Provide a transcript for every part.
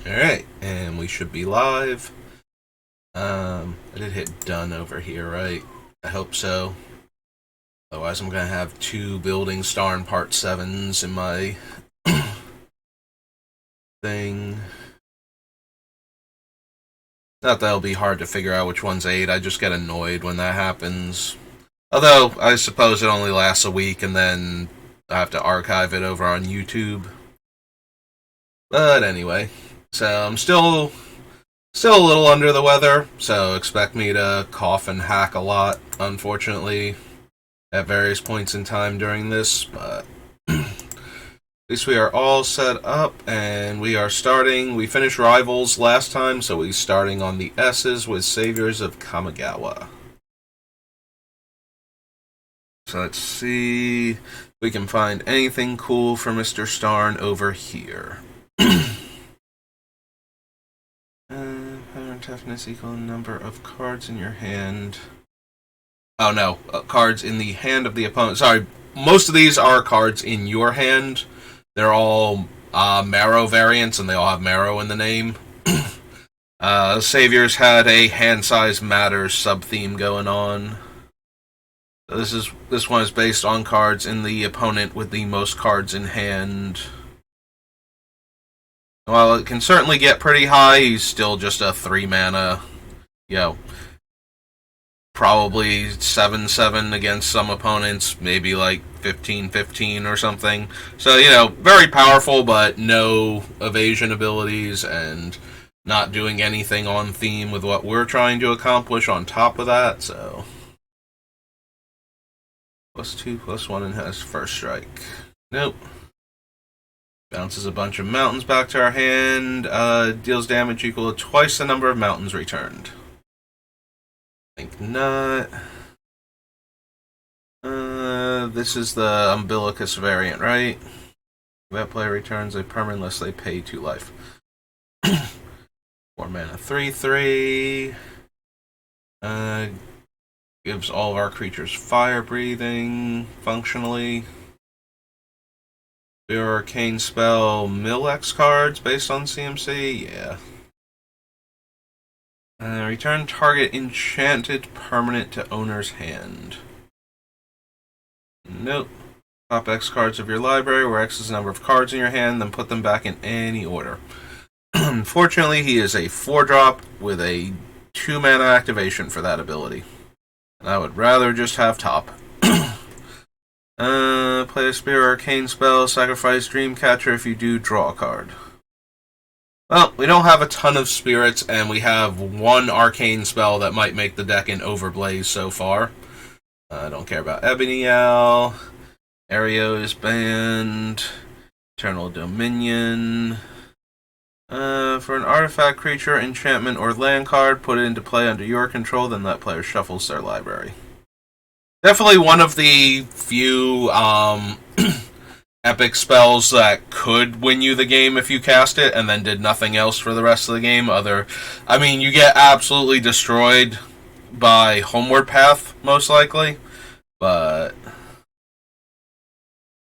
Alright, and we should be live. I did hit done over here, right? I hope so. Otherwise, I'm gonna have two building Starn Part 7s in my thing. Not that it'll be hard to figure out which one's 8, I just get annoyed when that happens. Although, I suppose it only lasts a week and then I have to archive it over on YouTube. But anyway, so I'm still a little under the weather, so expect me to cough and hack a lot, unfortunately, at various points in time during this, but at least we are all set up, and we are starting. We finished Rivals last time, so we're starting on the S's with Saviors of Kamigawa. So let's see if we can find anything cool for Mr. Starn over here. Power and toughness equal number of cards in your hand. Oh no, cards in the hand of the opponent. Sorry, most of these are cards in your hand. They're all Marrow variants, and they all have Marrow in the name. Saviors had a hand size matters sub theme going on. So this one is based on cards in the opponent with the most cards in hand. While it can certainly get pretty high, he's still just a 3 mana, probably 7/7 against some opponents, maybe like 15/15 or something. So, very powerful, but no evasion abilities and not doing anything on theme with what we're trying to accomplish on top of that, so. +2/+1 and has first strike. Nope. Bounces a bunch of mountains back to our hand. Deals damage equal to twice the number of mountains returned. Think not. This is the Umbilicus variant, right? That player returns a permanent unless they pay 2 life. 4 mana, 3/3. Gives all of our creatures fire breathing, functionally. Your arcane spell mill X cards based on CMC? Yeah. Return target enchanted permanent to owner's hand. Nope. Top X cards of your library, where X is the number of cards in your hand, then put them back in any order. Unfortunately, he is a 4-drop with a 2 mana activation for that ability. And I would rather just have top. Play a Spear Arcane spell, sacrifice Dreamcatcher. If you do, draw a card. Well, we don't have a ton of spirits, and we have 1 arcane spell that might make the deck an Overblaze so far. I don't care about Ebony Owl. Aereo is banned. Eternal Dominion. For an artifact, creature, enchantment, or land card, put it into play under your control, then that player shuffles their library. Definitely one of the few epic spells that could win you the game if you cast it and then did nothing else for the rest of the game. You get absolutely destroyed by Homeward Path, most likely, but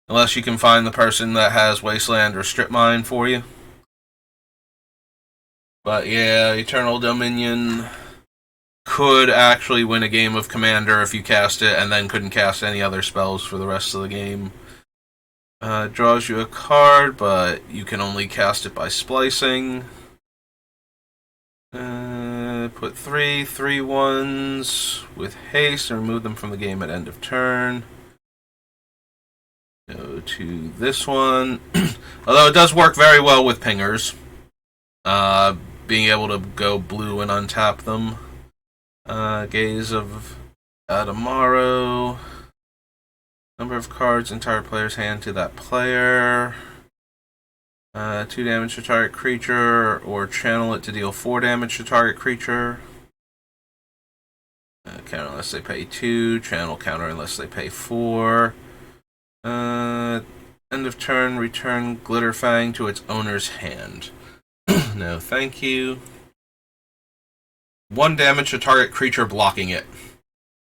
unless you can find the person that has Wasteland or Strip Mine for you. But yeah, Eternal Dominion could actually win a game of Commander if you cast it and then couldn't cast any other spells for the rest of the game. Draws you a card, but you can only cast it by splicing. Put 3 3/1s with haste and remove them from the game at end of turn. Go to this one. Although it does work very well with pingers. Being able to go blue and untap them. Gaze of Adamaro. Number of cards entire player's hand to that player. 2 damage to target creature, or channel it to deal 4 damage to target creature. Counter unless they pay 2. Channel counter unless they pay 4. End of turn, return Glitterfang to its owner's hand. No, thank you. 1 damage to target creature blocking it.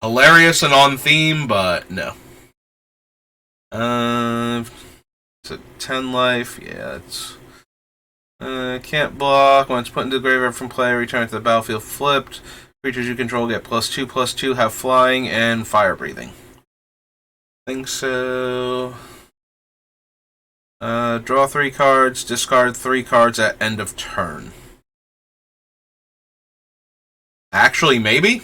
Hilarious and on theme, but no. So 10 life, yeah, it's Can't block. When it's put into the graveyard from play, return it to the battlefield flipped. Creatures you control get +2/+2, have flying, and fire breathing. Think so. Draw 3 cards, discard 3 cards at end of turn. Actually, maybe?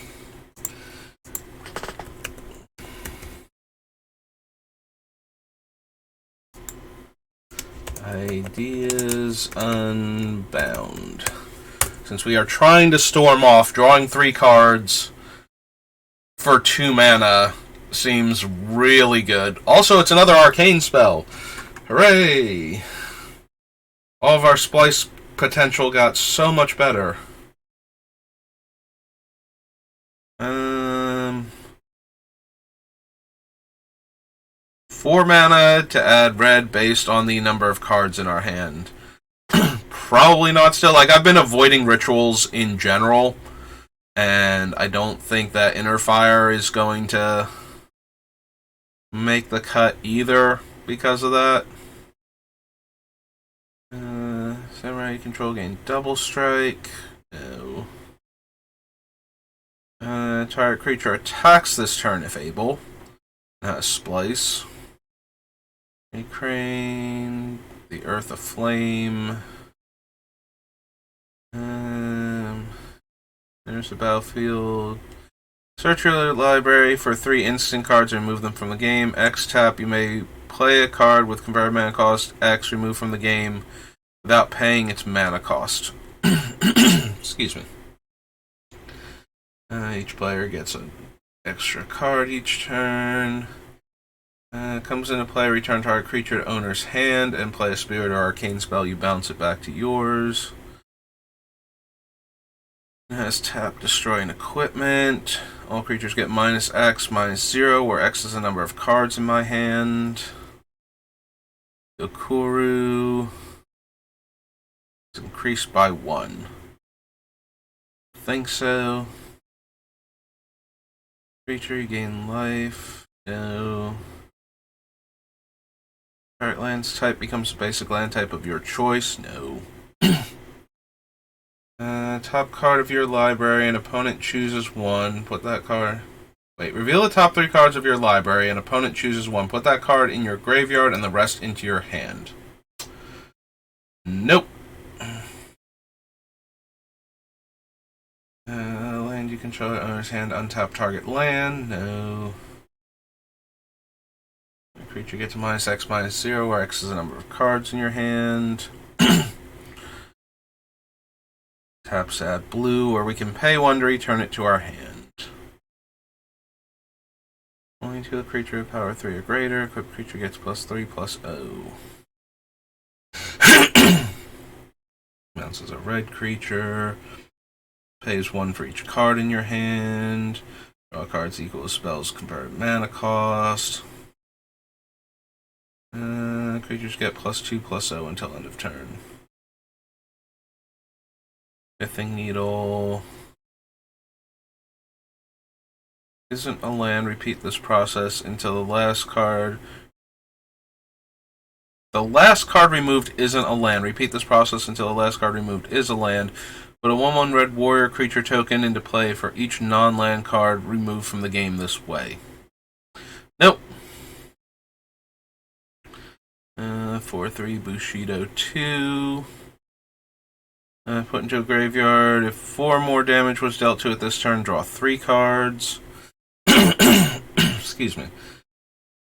Ideas Unbound. Since we are trying to storm off, drawing 3 cards for 2 mana seems really good. Also, it's another arcane spell. Hooray! All of our splice potential got so much better. 4 mana to add red based on the number of cards in our hand. Probably not still. Like, I've been avoiding rituals in general, and I don't think that Inner Fire is going to make the cut either because of that. Samurai control gain double strike. No. Target creature attacks this turn if able. Splice. Crane. The Earth Aflame. There's the battlefield. Search your library for 3 instant cards and remove them from the game. X tap, you may play a card with converted mana cost X removed from the game without paying its mana cost. Excuse me. Each player gets an extra card each turn. Comes into play, return target creature to owner's hand and play a spirit or arcane spell. You bounce it back to yours. It has tap, destroy, and equipment. All creatures get -X, -0, where X is the number of cards in my hand. Yokuru is increased by 1. Think so. Creature, you gain life. No. Target land's type becomes a basic land type of your choice. No. Top card of your library. An opponent chooses 1. Put that card. Wait. Reveal the top 3 cards of your library. An opponent chooses 1. Put that card in your graveyard and the rest into your hand. Nope. Land you control at owner's hand. Untap target land. No. The creature gets a -X, -0, where X is the number of cards in your hand. Taps add blue, or we can pay 1 to return it to our hand. Only to a creature of power 3 or greater. Equipped creature gets +3/+0. Mounts as a red creature. Pays 1 for each card in your hand. Draw cards equal to spells converted mana cost. Creatures get +2/+0 until end of turn. Pithing Needle. Isn't a land. Repeat this process until the last card. The last card removed isn't a land. Repeat this process until the last card removed is a land. Put a 1/1 red warrior creature token into play for each non-land card removed from the game this way. Nope. 4/3 Bushido 2. Put into a graveyard. If 4 more damage was dealt to it this turn, draw 3 cards. Excuse me.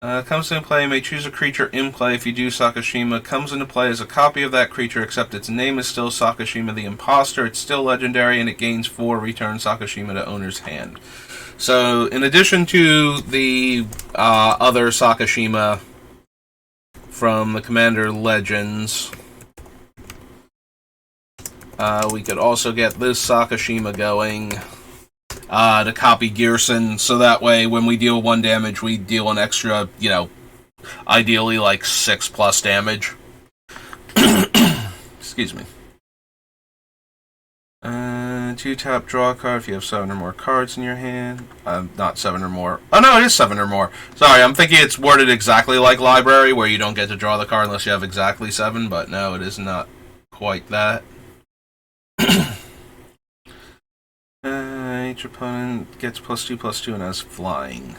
Comes into play, you may choose a creature in play. If you do, Sakashima comes into play as a copy of that creature, except its name is still Sakashima the Imposter. It's still legendary, and it gains 4. Return Sakashima to owner's hand. So, in addition to the other Sakashima from the Commander Legends, we could also get this Sakashima going to copy Ghyrson, so that way when we deal 1 damage, we deal an extra, ideally like 6+ damage. Excuse me. 2 tap, draw a card if you have 7 or more cards in your hand. Not 7 or more. Oh no, it is 7 or more. Sorry, I'm thinking it's worded exactly like Library, where you don't get to draw the card unless you have exactly 7, but no, it is not quite that. Each opponent gets +2/+2 and has flying.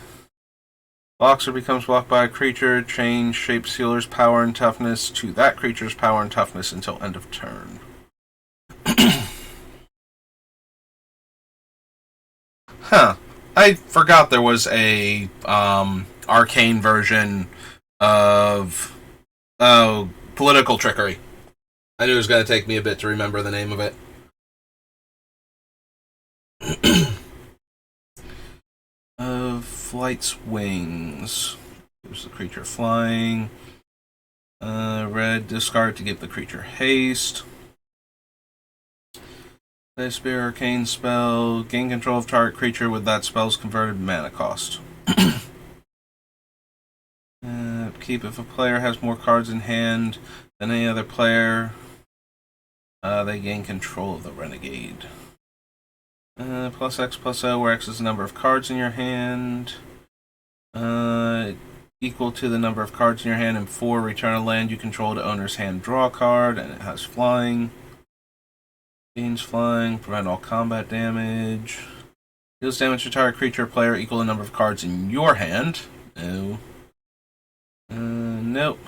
Blocks or becomes blocked by a creature. Change Shape Sealer's power and toughness to that creature's power and toughness until end of turn. Huh. I forgot there was a arcane version of political trickery. I knew it was going to take me a bit to remember the name of it. Flight's wings. Gives the creature flying. Red, discard to give the creature haste. Play a Spear Arcane spell. Gain control of target creature with that spell's converted mana cost. Keep if a player has more cards in hand than any other player. They gain control of the Renegade. +X+O, where X is the number of cards in your hand. Equal to the number of cards in your hand, and 4, return a land you control to owner's hand, draw a card, and it has flying. Gains flying, prevent all combat damage. Deals damage to target creature or player equal to the number of cards in your hand. No. Nope.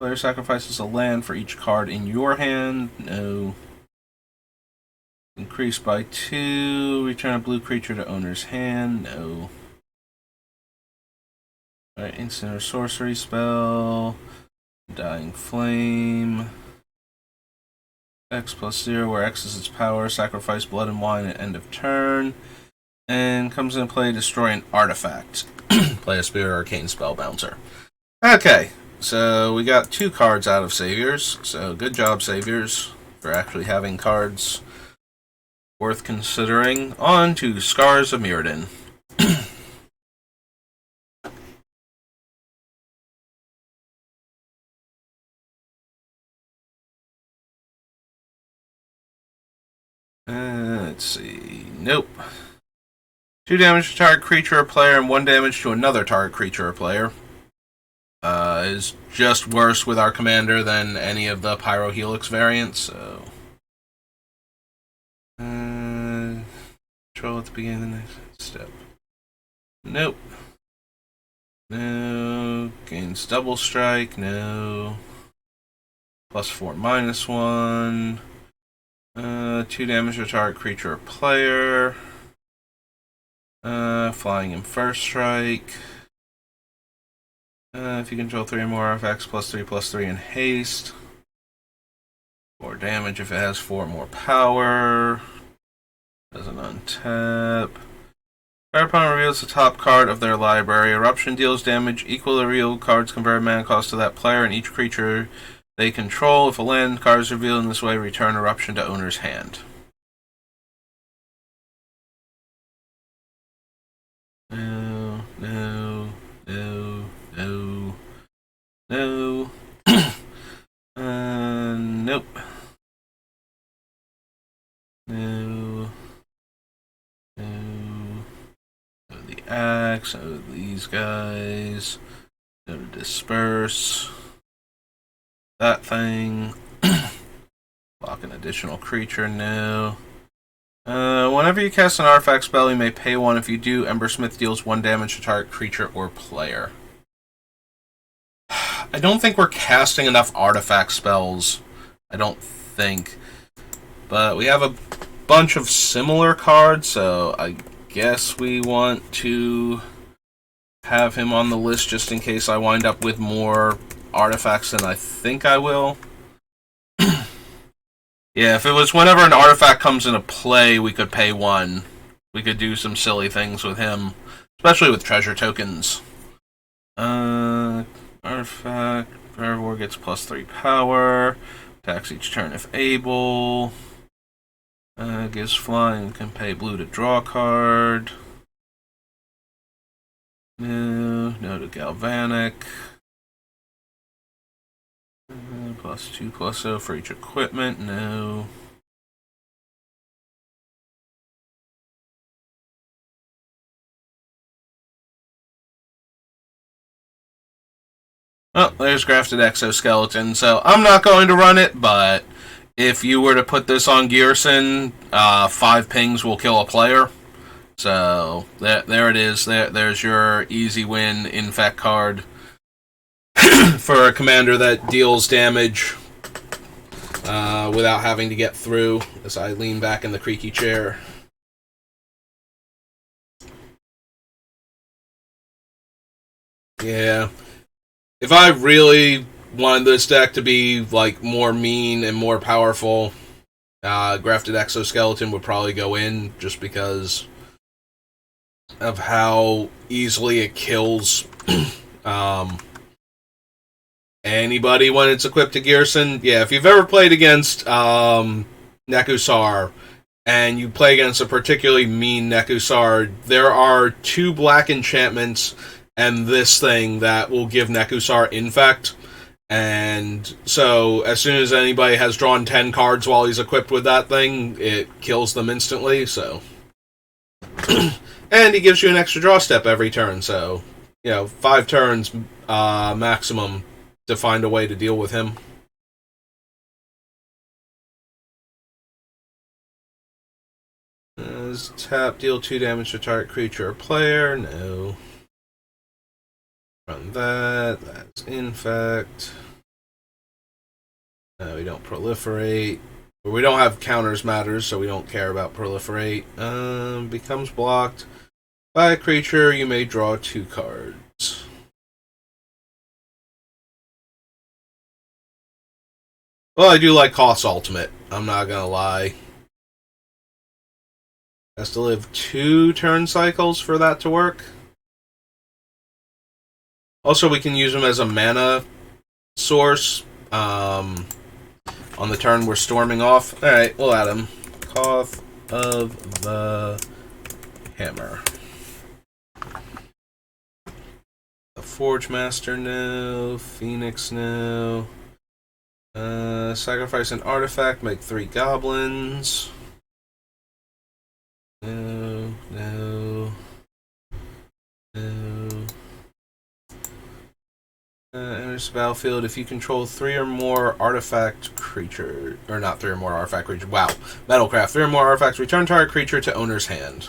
Player sacrifices a land for each card in your hand. No. Increase by 2. Return a blue creature to owner's hand. No. Alright, instant or sorcery spell. Dying Flame. X+0, where X is its power. Sacrifice blood and wine at end of turn. And comes into play, destroy an artifact. Play a Spirit Arcane spell bouncer. Okay, so we got 2 cards out of Saviors. So good job, Saviors, for actually having cards worth considering. On to Scars of Mirrodin. Let's see. Nope. 2 damage to target creature or player, and 1 damage to another target creature or player. Is just worse with our commander than any of the Pyro Helix variants, so. Control at the beginning of the next step. Nope. No. Gains double strike. No. +4/-1. 2 damage to target creature or player. Flying in first strike. If you control 3 or more artifacts, +3/+3 in haste. 4 damage if it has 4 or more power. Doesn't untap. Our opponent reveals the top card of their library. Eruption deals damage equal to the real card's converted mana cost to that player and each creature they control. If a land card is revealed in this way, return Eruption to owner's hand. No, no, no, no, no. Nope. No. No. No to the axe. No to these guys. No to disperse. That thing. Block an additional creature. No. Whenever you cast an artifact spell, you may pay 1. If you do, Embersmith deals 1 damage to target creature or player. I don't think we're casting enough artifact spells. I don't think. But we have a bunch of similar cards, so I guess we want to have him on the list just in case I wind up with more artifacts than I think I will. Yeah, if it was whenever an artifact comes into play, we could pay 1. We could do some silly things with him, especially with treasure tokens. Artifact, Carnivore gets +3 power, attacks each turn if able, gives flying, can pay blue to draw a card. No to Galvanic. +2/+0 for each equipment. No. Oh, there's Grafted Exoskeleton, so I'm not going to run it, but If you were to put this on Ghyrson, 5 pings will kill a player. So there it is. There's your easy win infect card for a commander that deals damage without having to get through. As I lean back in the creaky chair. Yeah. If I really wanted this deck to be like more mean and more powerful, Grafted Exoskeleton would probably go in just because of how easily it kills anybody when it's equipped to Ghyrson. Yeah, if you've ever played against Nekusar and you play against a particularly mean Nekusar, there are 2 black enchantments and this thing that will give Nekusar Infect. And so, as soon as anybody has drawn 10 cards while he's equipped with that thing, it kills them instantly, so. And he gives you an extra draw step every turn, so, 5 turns maximum to find a way to deal with him. Tap, deal 2 damage to target creature or player. No. Run that. That's infect. No, we don't proliferate. We don't have counters matters, so we don't care about proliferate. Becomes blocked by a creature. You may draw 2 cards. Well, I do like Koth's ultimate. I'm not gonna lie. Has to live 2 turn cycles for that to work. Also, we can use him as a mana source. On the turn we're storming off. Alright, we'll add him. Koth of the Hammer. A Forge Master, no. Phoenix, no. Sacrifice an artifact, make 3 goblins. No, no. No. Enters the battlefield if you control 3 or more artifact creature. Or not 3 or more artifact creature. Wow. Metalcraft. 3 or more artifacts. Return target creature to owner's hand.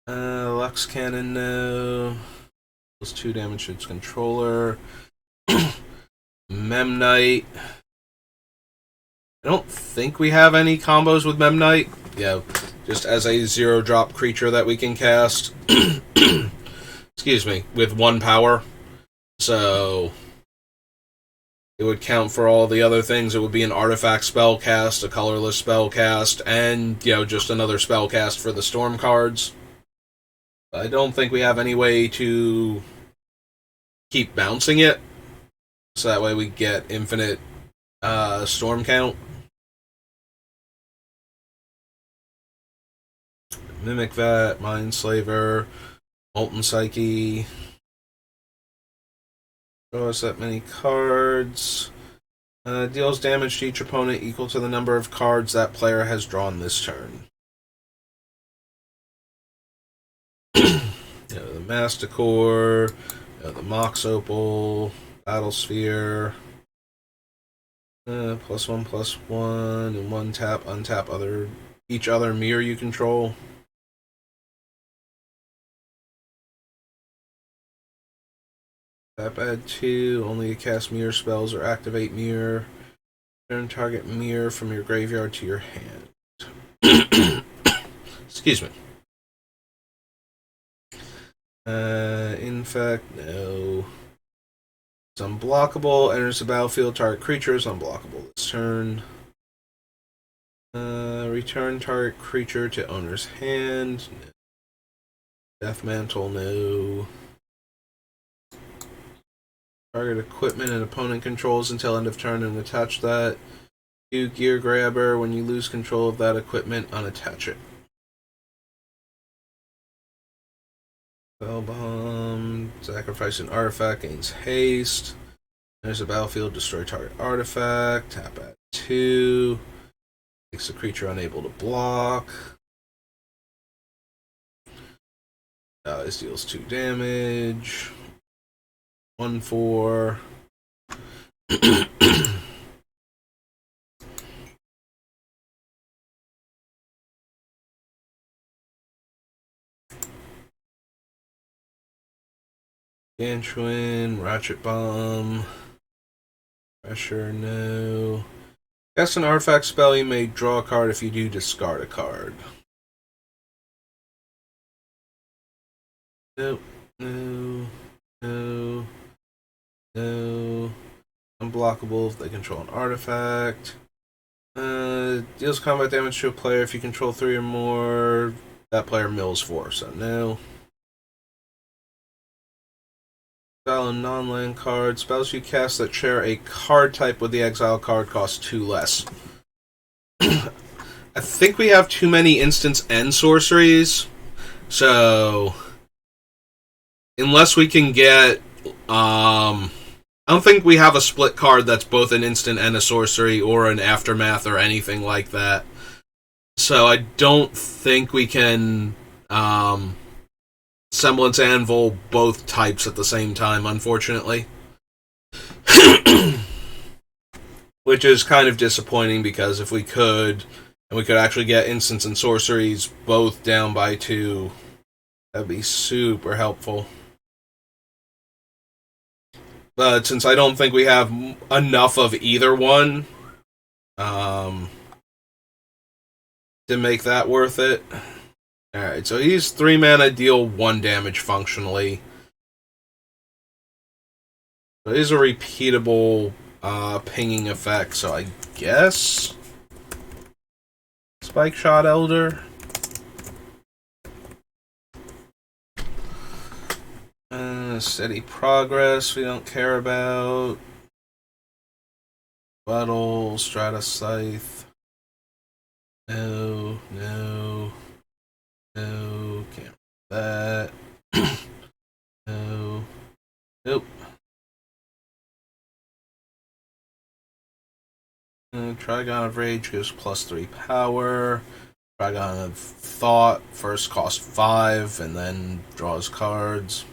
Lux Cannon, no. Plus 2 damage to its controller. Memnite. I don't think we have any combos with Memnite. Yeah, just as a 0-drop creature that we can cast. Excuse me, with 1 power. So it would count for all the other things. It would be an artifact spell cast, a colorless spell cast, and, just another spell cast for the storm cards. I don't think we have any way to keep bouncing it. So that way we get infinite storm count. Mimic Vat, Mindslaver, Molten Psyche. Draw us that many cards. Deals damage to each opponent equal to the number of cards that player has drawn this turn. The Masticore, the Mox Opal, Battlesphere. +1/+1, and 1 tap, untap each other mirror you control. Tap, add 2, only cast mirror spells or activate mirror. Turn target mirror from your graveyard to your hand. Excuse me. Infect, no. It's unblockable. Enters the battlefield. Target creature is unblockable this turn. Return target creature to owner's hand. No. Death Mantle, no. Target equipment and opponent controls until end of turn and attach that. Do Gear Grabber. When you lose control of that equipment, unattach it. Spellbomb. Sacrifice an artifact, gains haste. There's a battlefield, destroy target artifact. Tap at 2. Makes the creature unable to block. This deals 2 damage. 1/4. Ganchuin, Ratchet Bomb, Pressure, no. Cast an artifact spell, you may draw a card. If you do, discard a card. Nope. No. No. No. Unblockable if they control an artifact. Deals combat damage to a player if you control 3 or more. That player mills 4, so no. Spell and non-land cards. Spells you cast that share a card type with the exile card cost 2 less. I think we have too many instants and sorceries, so unless we can get, I don't think we have a split card that's both an instant and a sorcery, or an aftermath, or anything like that. So I don't think we can Semblance Anvil both types at the same time, unfortunately. Which is kind of disappointing, because if we could, and we could actually get instants and sorceries both down by 2, that'd be super helpful. But since I don't think we have enough of either one to make that worth it. Alright, so he's 3 mana, deal 1 damage functionally. So it is a repeatable pinging effect, so I guess Spike Shot Elder. Steady Progress, we don't care about. Buttle, Strata Scythe. No, no. No, can't that. No. Nope. Trigon of Rage gives +3 power. Trigon of Thought first costs 5 and then draws cards.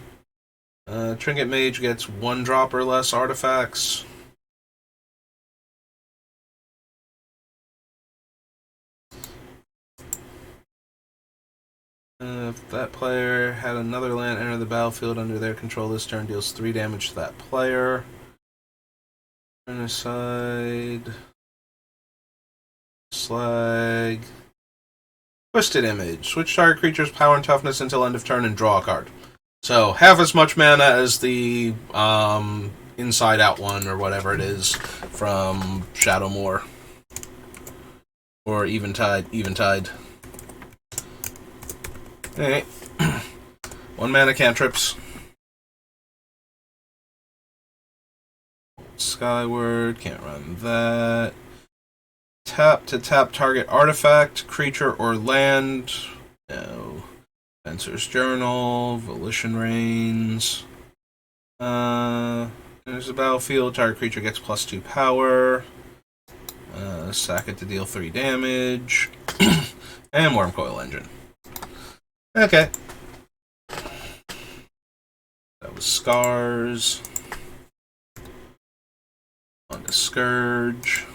Trinket Mage gets 1 drop or less artifacts. If that player had another land enter the battlefield under their control this turn, deals 3 damage to that player. Turn aside. Slag. Twisted Image. Switch target creature's power and toughness until end of turn and draw a card. So, half as much mana as the Inside Out one, or whatever it is, from Shadowmoor. Or Eventide. Alright. 1 mana cantrips. Skyward, can't run that. Tap to tap target artifact, creature, or land. No. Spencer's Journal, Volition Reigns. There's a battlefield, target creature gets +2 power. Sack it to deal 3 damage. And Wormcoil Engine. Okay. That was Scars. On to Scourge.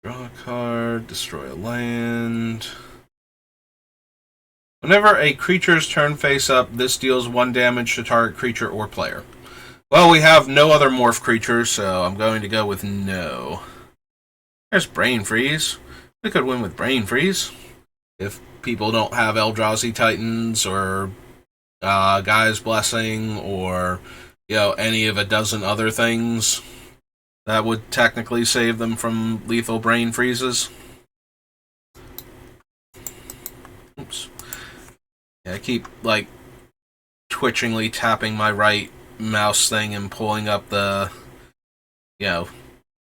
Draw a card, destroy a land. Whenever a creature's turn face up, this deals 1 damage to target creature or player. Well, we have no other morph creatures, so I'm going to go with no. There's Brain Freeze. We could win with Brain Freeze. If people don't have Eldrazi Titans, or Gaia's Blessing, or any of a dozen other things, that would technically save them from lethal Brain Freezes. Oops. Yeah, I keep, twitchingly tapping my right mouse thing and pulling up the,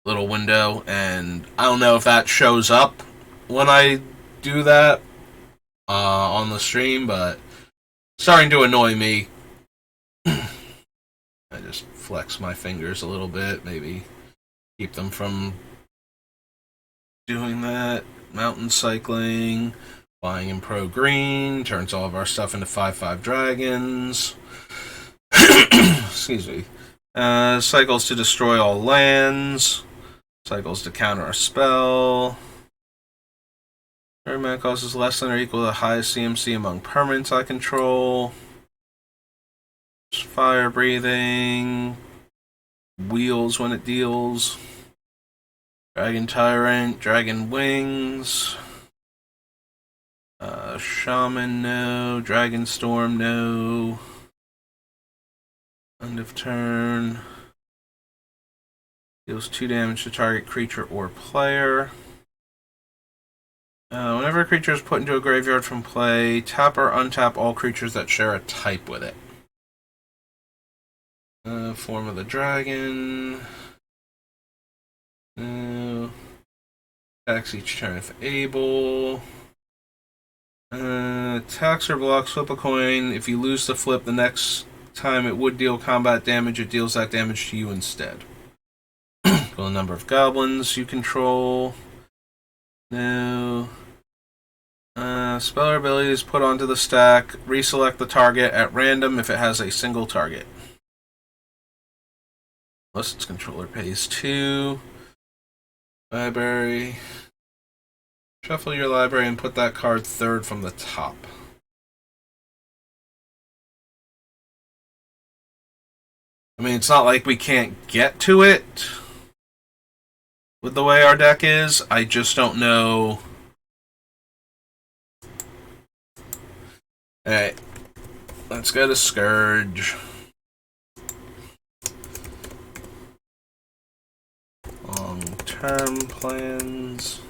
little window, and I don't know if that shows up when I do that on the stream, but it's starting to annoy me. I just flex my fingers a little bit, maybe keep them from doing that. Mountain cycling, flying in pro green, turns all of our stuff into 5/5 dragons. Excuse me. Cycles to destroy all lands. Cycles to counter a spell. Every mana costs less than or equal to the highest CMC among permanents I control. Fire breathing. Wheels when it deals. Dragon Tyrant. Dragon Wings. Shaman, no. Dragon Storm, no. End of turn. Deals 2 damage to target creature or player. Whenever a creature is put into a graveyard from play, tap or untap all creatures that share a type with it. Form of the Dragon. No. Attacks each turn if able. Attacks or blocks, flip a coin. If you lose the flip, the next time it would deal combat damage, it deals that damage to you instead. The number of goblins you control. No. Spell or abilities put onto the stack. Reselect the target at random if it has a single target. Unless its controller pays 2. Library. Shuffle your library and put that card third from the top. I mean, it's not like we can't get to it with the way our deck is. I just don't know. Alright. Let's go to Scourge. Long-term plans.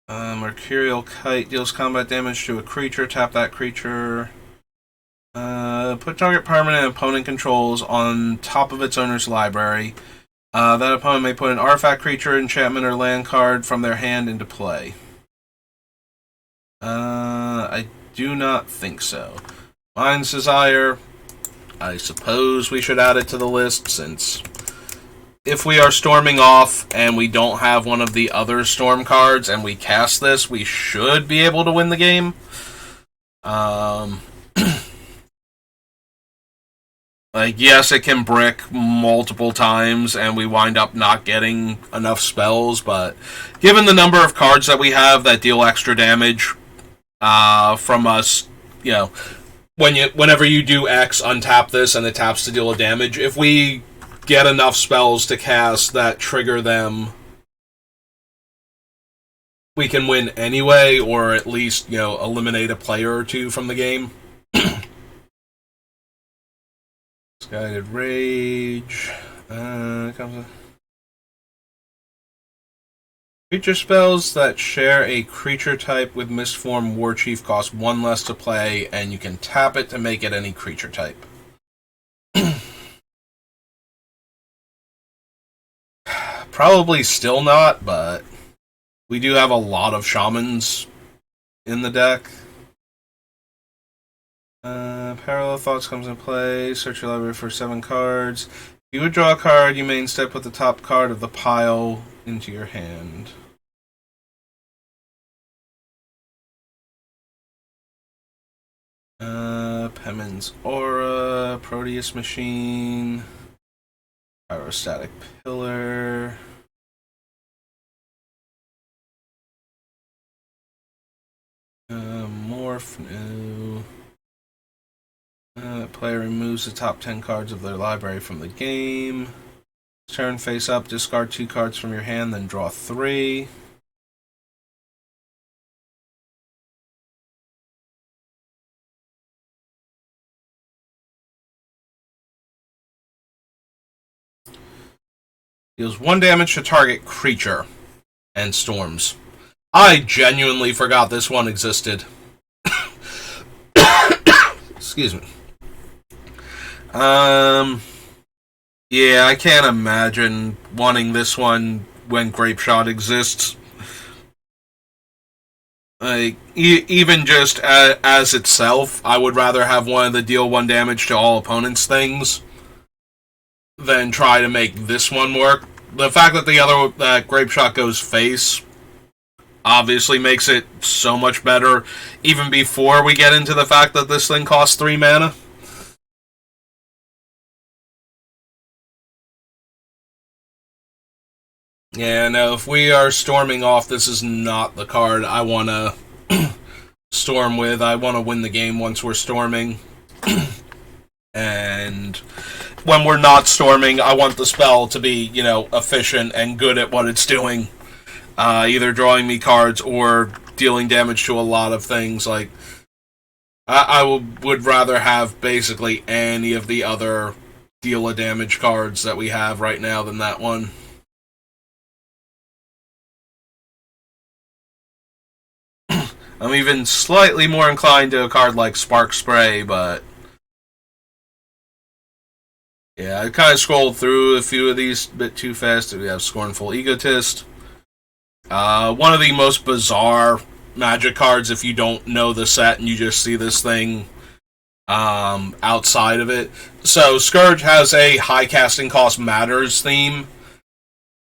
Mercurial Kite deals combat damage to a creature. Tap that creature. Put target permanent opponent controls on top of its owner's library. That opponent may put an artifact, creature, enchantment, or land card from their hand into play. I do not think so. Mind's Desire. I suppose we should add it to the list, since if we are storming off and we don't have one of the other storm cards and we cast this, we should be able to win the game. Like, yes, it can brick multiple times and we wind up not getting enough spells, but given the number of cards that we have that deal extra damage from us, you know, whenever you do X, untap this and it taps to deal a damage. If we get enough spells to cast that trigger them, we can win anyway, or at least, you know, eliminate a player or two from the game. Guided Rage. Creature spells that share a creature type with Mistform Warchief cost 1 less to play, and you can tap it to make it any creature type. Probably still not, but we do have a lot of shamans in the deck. Parallel Thoughts comes into play. Search your library for 7 cards. If you would draw a card, you may instead put the top card of the pile into your hand. Pemin's Aura, Proteus Machine, Pyrostatic Pillar. Morph, no. Player removes the top 10 cards of their library from the game. Turn face up, discard 2 cards from your hand, then draw 3. Deals 1 damage to target creature and storms. I genuinely forgot this one existed. Excuse me. Yeah, I can't imagine wanting this one when Grape Shot exists. Like, even just as itself, I would rather have one of the deal 1 damage to all opponents things than try to make this one work. The fact that the other Grape Shot goes face obviously makes it so much better, even before we get into the fact that this thing costs 3 mana. Yeah, no, if we are storming off, this is not the card I want to storm with. I want to win the game once we're storming. And when we're not storming, I want the spell to be, efficient and good at what it's doing. Either drawing me cards or dealing damage to a lot of things. Like, I would rather have basically any of the other deal a damage cards that we have right now than that one. I'm even slightly more inclined to a card like Spark Spray, but yeah, I kind of scrolled through a few of these a bit too fast. We have Scornful Egotist. One of the most bizarre magic cards if you don't know the set and you just see this thing outside of it. So Scourge has a high casting cost matters theme.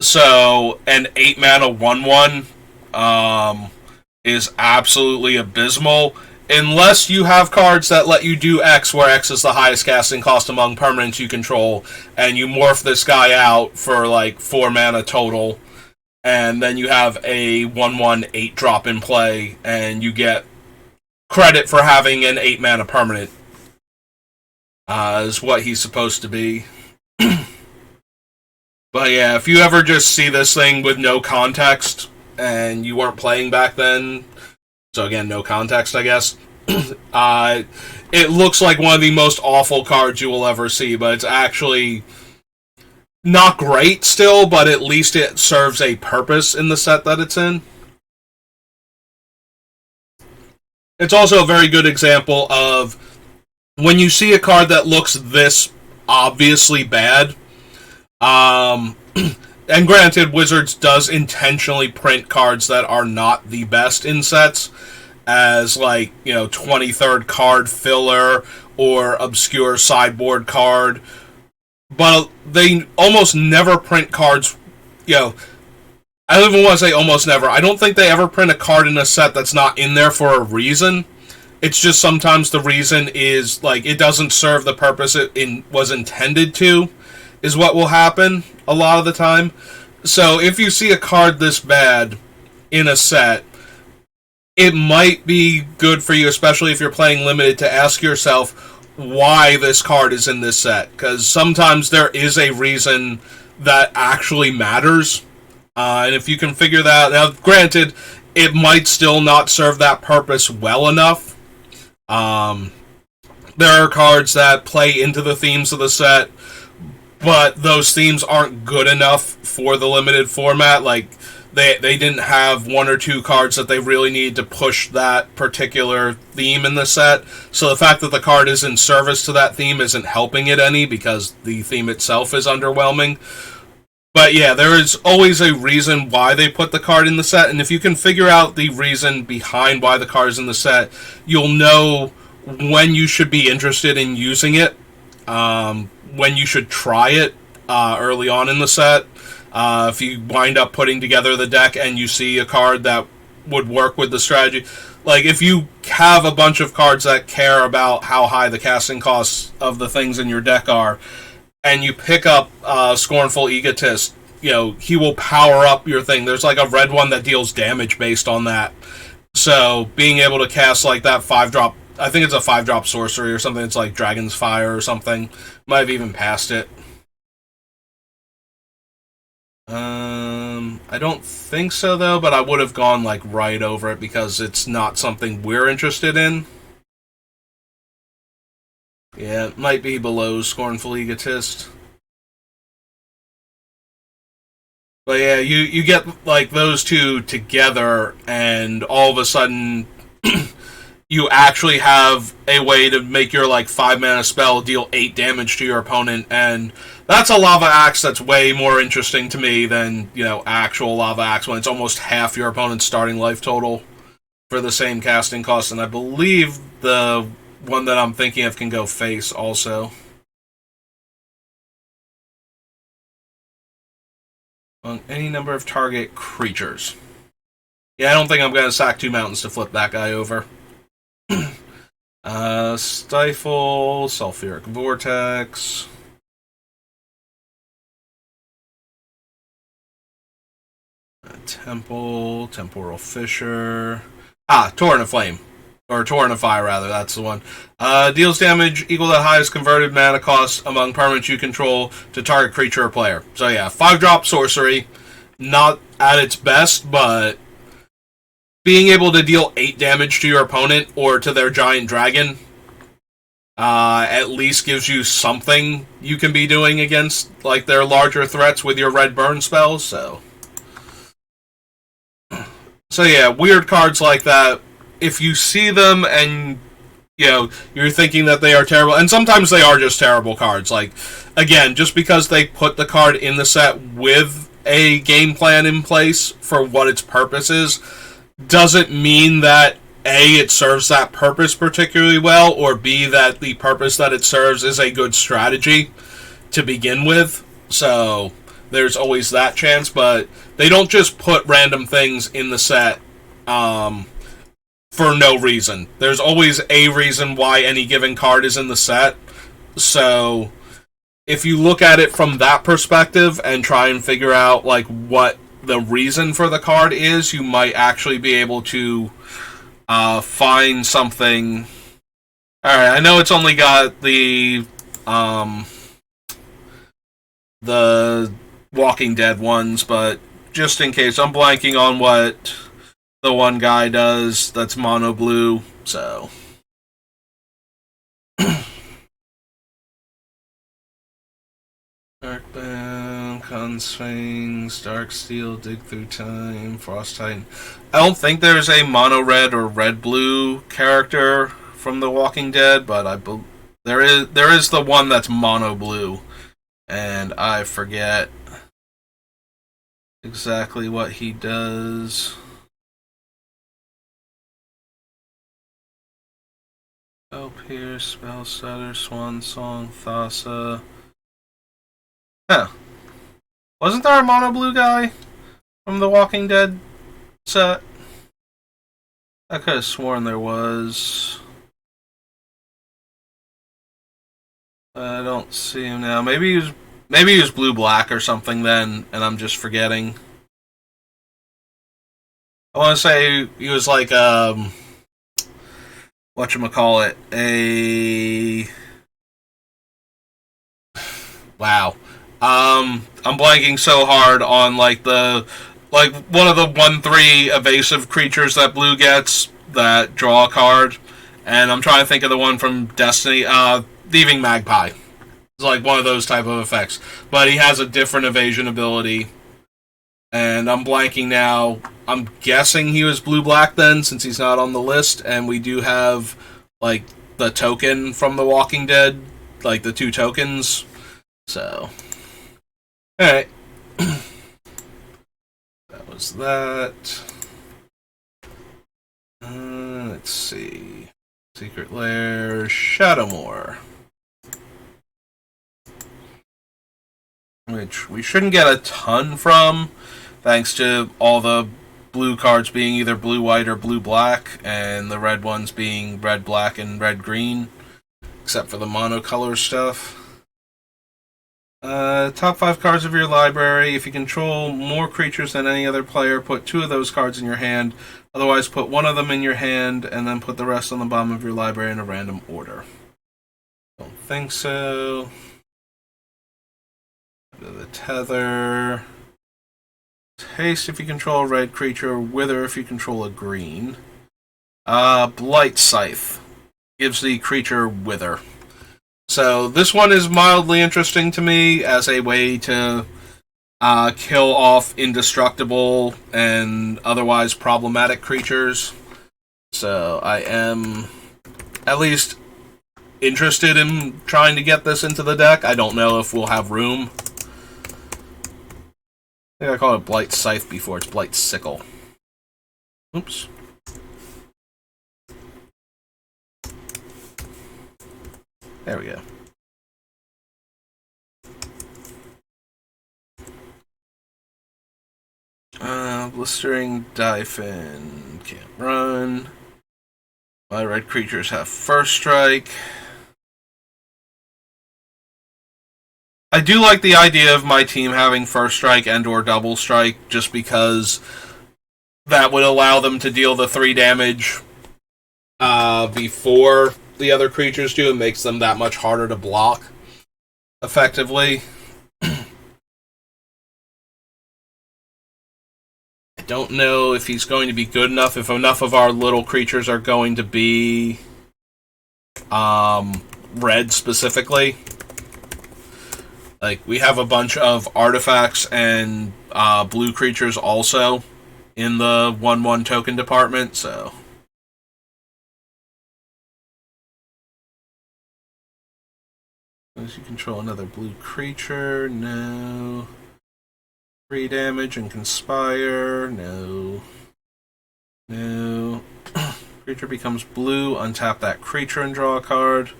So an 8 mana 1/1 is absolutely abysmal. Unless you have cards that let you do X, where X is the highest casting cost among permanents you control, and you morph this guy out for like 4 mana total, and then you have a 1/1 8 drop in play, and you get credit for having an 8 mana permanent, is what he's supposed to be. But yeah, if you ever just see this thing with no context, and you weren't playing back then, so again, no context, I guess, it looks like one of the most awful cards you will ever see, but it's actually not great still, but at least it serves a purpose in the set that it's in. It's also a very good example of when you see a card that looks this obviously bad, and granted, Wizards does intentionally print cards that are not the best in sets as, 23rd card filler or obscure sideboard card, but they almost never print cards, I don't even want to say almost never. I don't think they ever print a card in a set that's not in there for a reason. It's just sometimes the reason is, it doesn't serve the purpose it was intended to, is what will happen a lot of the time. So if you see a card this bad in a set, it might be good for you, especially if you're playing limited, to ask yourself why this card is in this set. Because sometimes there is a reason that actually matters. And if you can figure that out, now granted, it might still not serve that purpose well enough. There are cards that play into the themes of the set, but those themes aren't good enough for the limited format. They didn't have one or two cards that they really need to push that particular theme in the set. So the fact that the card is in service to that theme isn't helping it any, because the theme itself is underwhelming. But yeah, there is always a reason why they put the card in the set, and if you can figure out the reason behind why the card is in the set, you'll know when you should be interested in using it, when you should try it early on in the set. If you wind up putting together the deck and you see a card that would work with the strategy, if you have a bunch of cards that care about how high the casting costs of the things in your deck are, and you pick up Scornful Egotist, he will power up your thing. There's a red one that deals damage based on that. So being able to cast that 5-drop, I think it's a 5-drop sorcery or something. It's like Dragon's Fire or something. Might have even passed it. I don't think so though, but I would have gone right over it because it's not something we're interested in. Yeah, it might be below Scornful Egotist. But yeah, you get those two together, and all of a sudden you actually have a way to make your 5-mana spell deal 8 damage to your opponent, and that's a Lava Axe that's way more interesting to me than, actual Lava Axe, when it's almost half your opponent's starting life total for the same casting cost. And I believe the one that I'm thinking of can go face also. On any number of target creatures. Yeah, I don't think I'm going to sack 2 mountains to flip that guy over. Stifle, Sulfuric Vortex. Temporal Fissure. Torrent of Flame. Or Torrent of Fire, rather, that's the one. Deals damage equal to the highest converted mana cost among permanents you control to target creature or player. So yeah, 5-drop sorcery. Not at its best, but being able to deal 8 damage to your opponent or to their giant dragon at least gives you something you can be doing against like their larger threats with your red burn spells. So yeah, weird cards like that. If you see them and you're thinking that they are terrible, and sometimes they are just terrible cards. Like, again, just because they put the card in the set with a game plan in place for what its purpose is, doesn't mean that A, it serves that purpose particularly well, or B, that the purpose that it serves is a good strategy to begin with. So there's always that chance, but they don't just put random things in the set for no reason. There's always a reason why any given card is in the set. So if you look at it from that perspective and try and figure out like what the reason for the card is, you might actually be able to find something. Alright, I know it's only got the Walking Dead ones, but just in case, I'm blanking on what the one guy does that's mono blue, so Darkbound, Conswings, Darksteel, Dig Through Time, Frost Titan. I don't think there's a mono red or red blue character from The Walking Dead, but there is the one that's mono blue, and I forget exactly what he does. Pierce, Spell Setter, Swan Song, Thassa. Huh. Wasn't there a mono blue guy from the Walking Dead set? I could have sworn there was. I don't see him now. Maybe he was blue black or something then, and I'm just forgetting. I want to say he was like whatchamacallit, wow. I'm blanking so hard on one of the 1/3 evasive creatures that blue gets that draw a card, and I'm trying to think of the one from Destiny, Thieving Magpie. It's like one of those type of effects, but he has a different evasion ability, and I'm blanking now. I'm guessing he was blue-black then, since he's not on the list, and we do have like the token from The Walking Dead, like the 2 tokens. So alright. That was that. Let's see. Secret Lair, Shadowmoor. Which we shouldn't get a ton from, thanks to all the blue cards being either blue-white or blue-black, and the red ones being red-black and red-green, except for the monocolor stuff. Top 5 cards of your library. If you control more creatures than any other player, put 2 of those cards in your hand. Otherwise, put 1 of them in your hand, and then put the rest on the bottom of your library in a random order. Don't think so. The Tether. Haste if you control a red creature. Wither if you control a green. Blight Scythe gives the creature Wither. So this one is mildly interesting to me as a way to kill off indestructible and otherwise problematic creatures. So I am at least interested in trying to get this into the deck. I don't know if we'll have room. I think I called it Blight Scythe before. It's Blight Sickle. Oops. There we go. Blistering Dyphon. Can't run. My red creatures have first strike. I do like the idea of my team having first strike and or double strike, just because that would allow them to deal the 3 damage before the other creatures do. It makes them that much harder to block effectively. I don't know if he's going to be good enough, if enough of our little creatures are going to be red specifically. Like, we have a bunch of artifacts and blue creatures also in the 1/1 token department, so. Does you control another blue creature? No. 3 damage and conspire? No. No. Creature becomes blue, untap that creature and draw a card.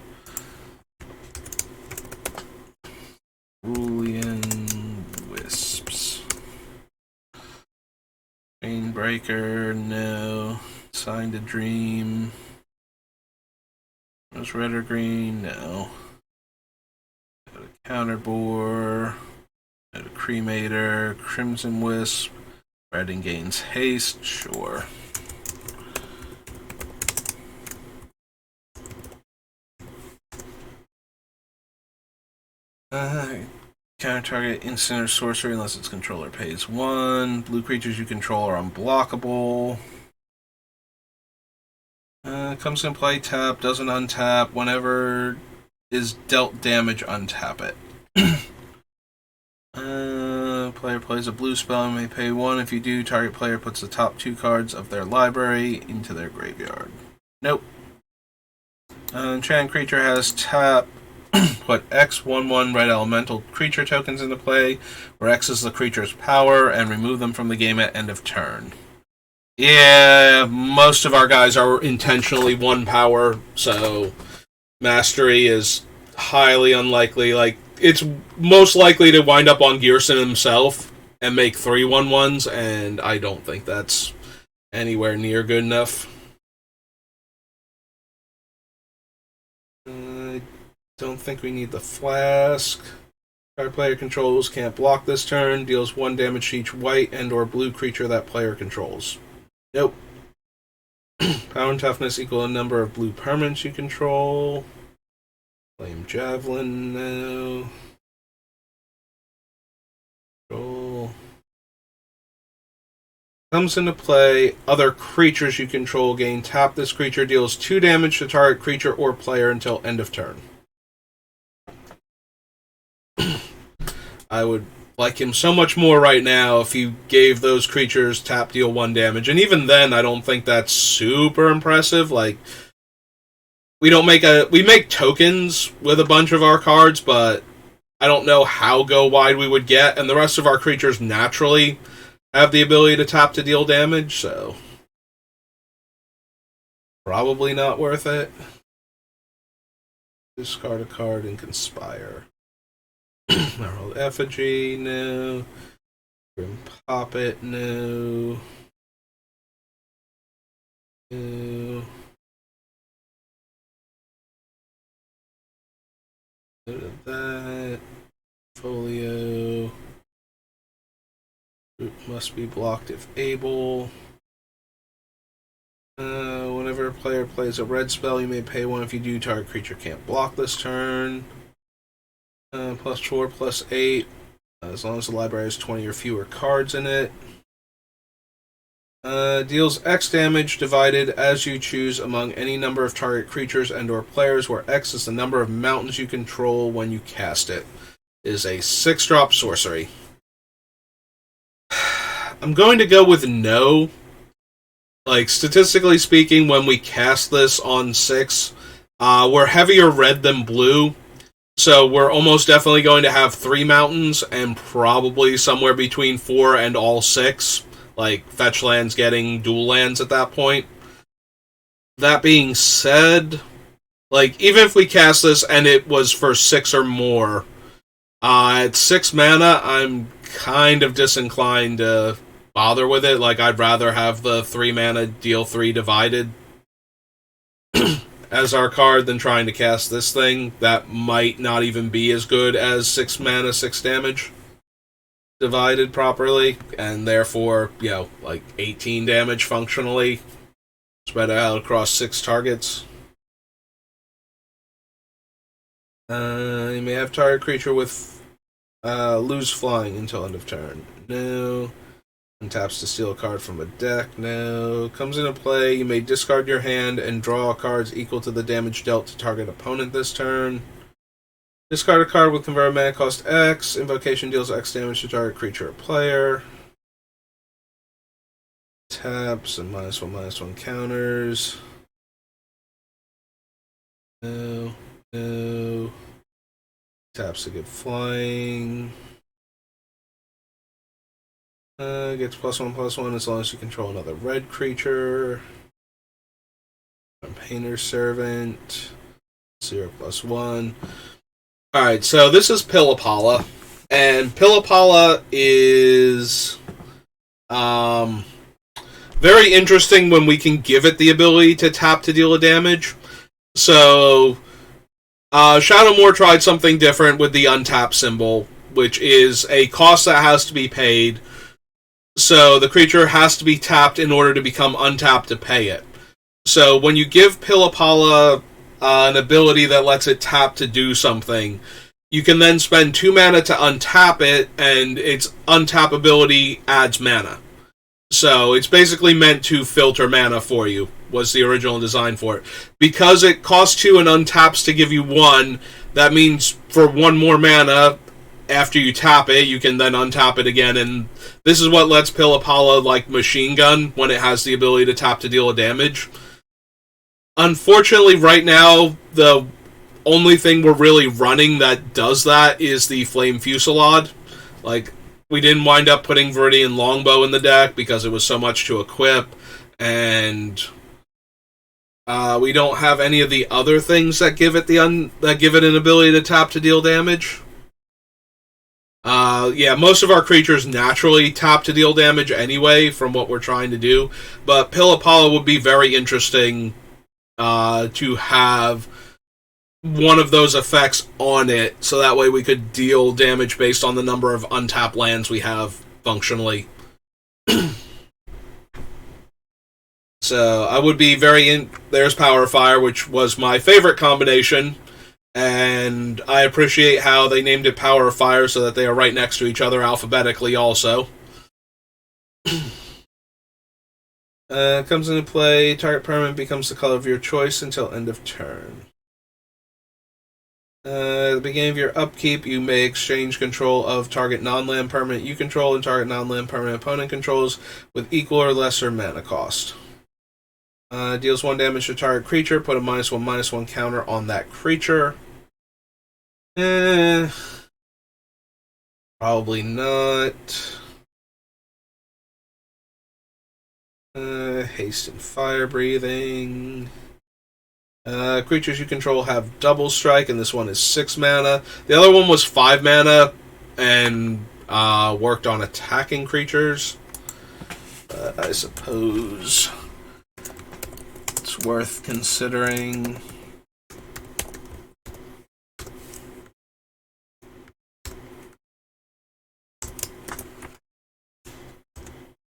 Boolean Wisps. Chainbreaker, no. Sign to Dream. Was red or green? No. Counterbore. Cremator. Crimson Wisp. Red and gains haste, sure. Counter target instant or sorcery unless its controller pays 1. Blue creatures you control are unblockable. Comes in play, tap, doesn't untap. Whenever is dealt damage, untap it. Player plays a blue spell and may pay 1. If you do, target player puts the top 2 cards of their library into their graveyard. Nope. Enchanted creature has tap. Put X 1/1 red elemental creature tokens into play, where X is the creature's power, and remove them from the game at end of turn. Yeah, most of our guys are intentionally 1 power, so Mastery is highly unlikely. Like, it's most likely to wind up on Ghyrson himself and make 3 1/1s, and I don't think that's anywhere near good enough. Don't think we need the flask. Card player controls can't block this turn. Deals 1 damage to each white and or blue creature that player controls. Nope. Power and toughness equal a number of blue permanents you control. Flame Javelin, no. Control. Comes into play. Other creatures you control gain tap. This creature deals 2 damage to target creature or player until end of turn. I would like him so much more right now if you gave those creatures tap, deal 1 damage. And even then, I don't think that's super impressive. Like, we make tokens with a bunch of our cards, but I don't know how go wide we would get. And the rest of our creatures naturally have the ability to tap to deal damage, so probably not worth it. Discard a card and conspire. I rolled Effigy, no. Grim Poppet, no. No. Look at that. Folio. Group must be blocked if able. Whenever a player plays a red spell, you may pay 1. If you do, target creature can't block this turn. +4, +8. As long as the library has 20 or fewer cards in it. Deals X damage divided as you choose among any number of target creatures and or players, where X is the number of mountains you control when you cast it. It is a 6-drop sorcery. I'm going to go with no. Like, statistically speaking, when we cast this on 6, we're heavier red than blue. So we're almost definitely going to have 3 mountains and probably somewhere between 4 and all 6. Like, fetch lands getting dual lands at that point. That being said, like, even if we cast this and it was for 6 or more, at 6 mana, I'm kind of disinclined to bother with it. Like, I'd rather have the 3 mana deal 3 divided as our card than trying to cast this thing that might not even be as good as 6 mana, 6 damage. divided properly, and therefore, like 18 damage functionally, spread out across 6 targets. You may have target creature with lose flying until end of turn. No. Taps to steal a card from a deck. No. Comes into play. You may discard your hand and draw cards equal to the damage dealt to target opponent this turn. Discard a card with converted mana cost X. Invocation deals X damage to target creature or player. Taps and -1/-1 counters. No. No. Taps to get flying. Gets +1/+1 as long as you control another red creature. Painter's Servant. 0/+1. Alright, so this is Pillapala. And Pillapala is very interesting when we can give it the ability to tap to deal a damage. So Shadowmoor tried something different with the untap symbol, which is a cost that has to be paid. So the creature has to be tapped in order to become untapped to pay it. So when you give Pillapala an ability that lets it tap to do something, you can then spend 2 mana to untap it, and its untap ability adds mana. So it's basically meant to filter mana for you, was the original design for it. Because it costs 2 and untaps to give you 1, that means for 1 more mana, after you tap it, you can then untap it again, and this is what lets Pillapala like Machine Gun when it has the ability to tap to deal a damage. Unfortunately, right now, the only thing we're really running that does that is the Flame Fusillade. Like, we didn't wind up putting Viridian Longbow in the deck because it was so much to equip, and we don't have any of the other things that give it that give it an ability to tap to deal damage. Most of our creatures naturally tap to deal damage anyway, from what we're trying to do. But Pillapala would be very interesting to have one of those effects on it, so that way we could deal damage based on the number of untapped lands we have functionally. So I would be there's Power Fire, which was my favorite combination. And I appreciate how they named it Power of Fire so that they are right next to each other alphabetically also. Comes into play, target permanent becomes the color of your choice until end of turn. At the beginning of your upkeep, you may exchange control of target non-land permanent you control and target non-land permanent opponent controls with equal or lesser mana cost. Deals 1 damage to target creature, put a -1/-1 counter on that creature. Probably not. Haste and Fire Breathing. Creatures you control have double strike, and this one is 6 mana. The other one was 5 mana and worked on attacking creatures. I suppose it's worth considering.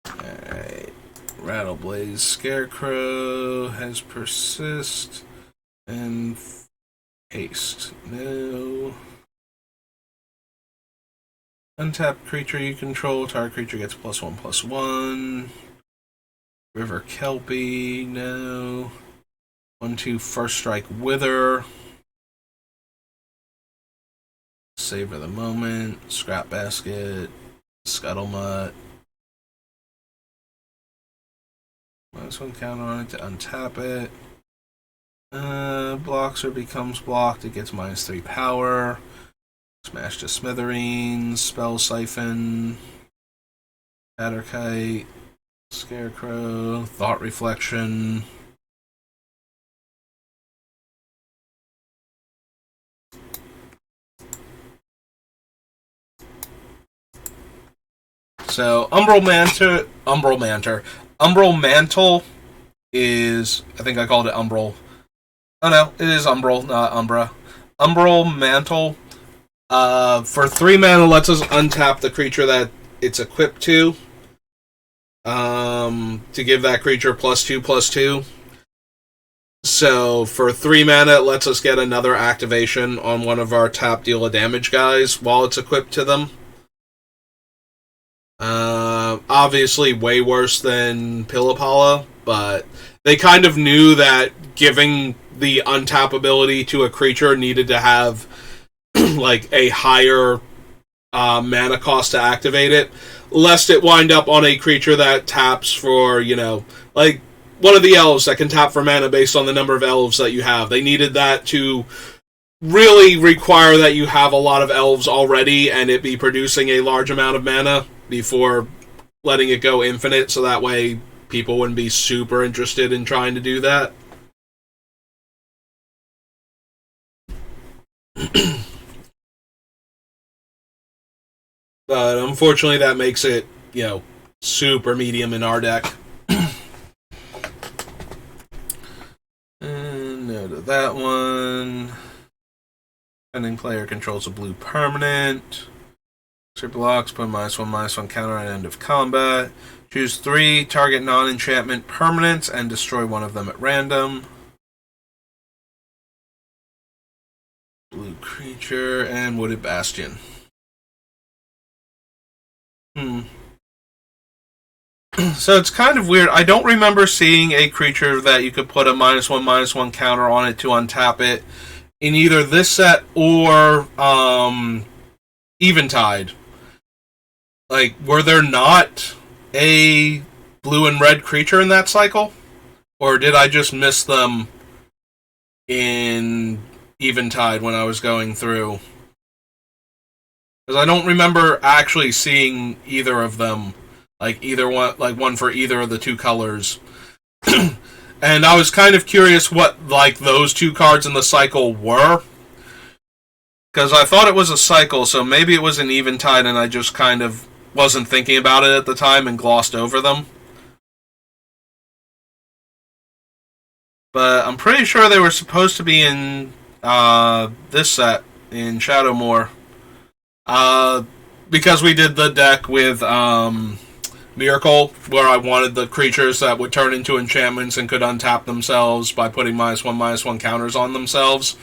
Alright. Rattleblaze Scarecrow has Persist and Haste. No. Untapped creature you control. Target creature gets +1/+1. River Kelpie. No. 1/2 First Strike Wither. Savor the Moment. Scrap Basket. Scuttlemutt. -1 counter on it to untap it. Blocks or becomes blocked. It gets -3 power. Smash to Smithereens. Spell Siphon. Batterkite. Scarecrow. Thought Reflection. So, Umbral Mantle is, I think I called it Umbral. Oh no, it is Umbral, not Umbra. Umbral Mantle, for 3 mana lets us untap the creature that it's equipped to give that creature +2/+2. So for 3 mana, it lets us get another activation on one of our top deal of damage guys while it's equipped to them. Obviously way worse than Pillapala, but they kind of knew that giving the untap ability to a creature needed to have like a higher mana cost to activate it, lest it wind up on a creature that taps for, like one of the elves that can tap for mana based on the number of elves that you have. They needed that to really require that you have a lot of elves already and it be producing a large amount of mana before letting it go infinite, so that way people wouldn't be super interested in trying to do that. But unfortunately that makes it, super medium in our deck. And no to that one. Ending player controls a blue permanent. Extra blocks, put -1/-1 counter at end of combat. Choose 3 target non-enchantment permanents and destroy one of them at random. Blue creature and Wooded Bastion. So it's kind of weird. I don't remember seeing a creature that you could put a -1/-1 counter on it to untap it in either this set or Eventide. Like, were there not a blue and red creature in that cycle? Or did I just miss them in Eventide when I was going through? Because I don't remember actually seeing either of them. Like, either one, like one for either of the 2 colors. And I was kind of curious what, like, those 2 cards in the cycle were. Because I thought it was a cycle, so maybe it was an Eventide and I just kind of wasn't thinking about it at the time and glossed over them. But I'm pretty sure they were supposed to be in this set, in Shadowmoor. Because we did the deck with Miracle, where I wanted the creatures that would turn into enchantments and could untap themselves by putting -1/-1 counters on themselves.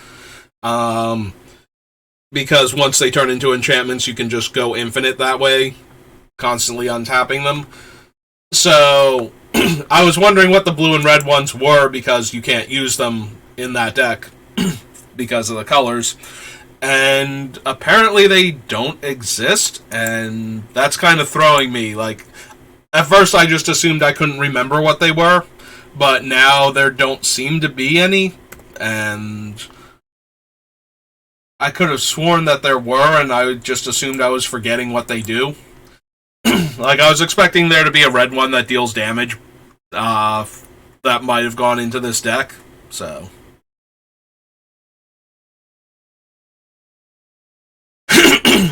Because once they turn into enchantments, you can just go infinite that way, constantly untapping them. So I was wondering what the blue and red ones were, because you can't use them in that deck because of the colors. And apparently they don't exist, and that's kind of throwing me. Like, at first I just assumed I couldn't remember what they were, but now there don't seem to be any, and I could have sworn that there were, and I just assumed I was forgetting what they do. Like, I was expecting there to be a red one that deals damage that might have gone into this deck, so...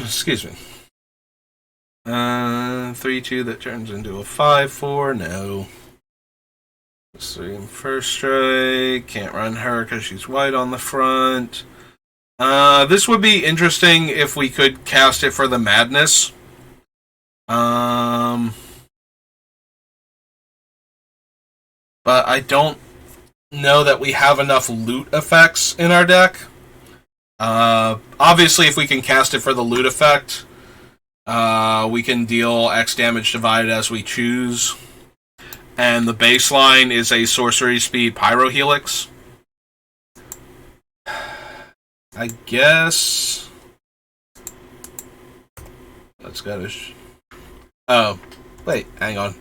Excuse me. 3/2 that turns into a 5/4. No. 3 in first strike. Can't run her because she's white on the front. This would be interesting if we could cast it for the Madness. But I don't know that we have enough loot effects in our deck. Obviously, if we can cast it for the loot effect, we can deal X damage divided as we choose. And the baseline is a sorcery speed Pyro Helix. I guess... Let's go to... Oh, wait, hang on.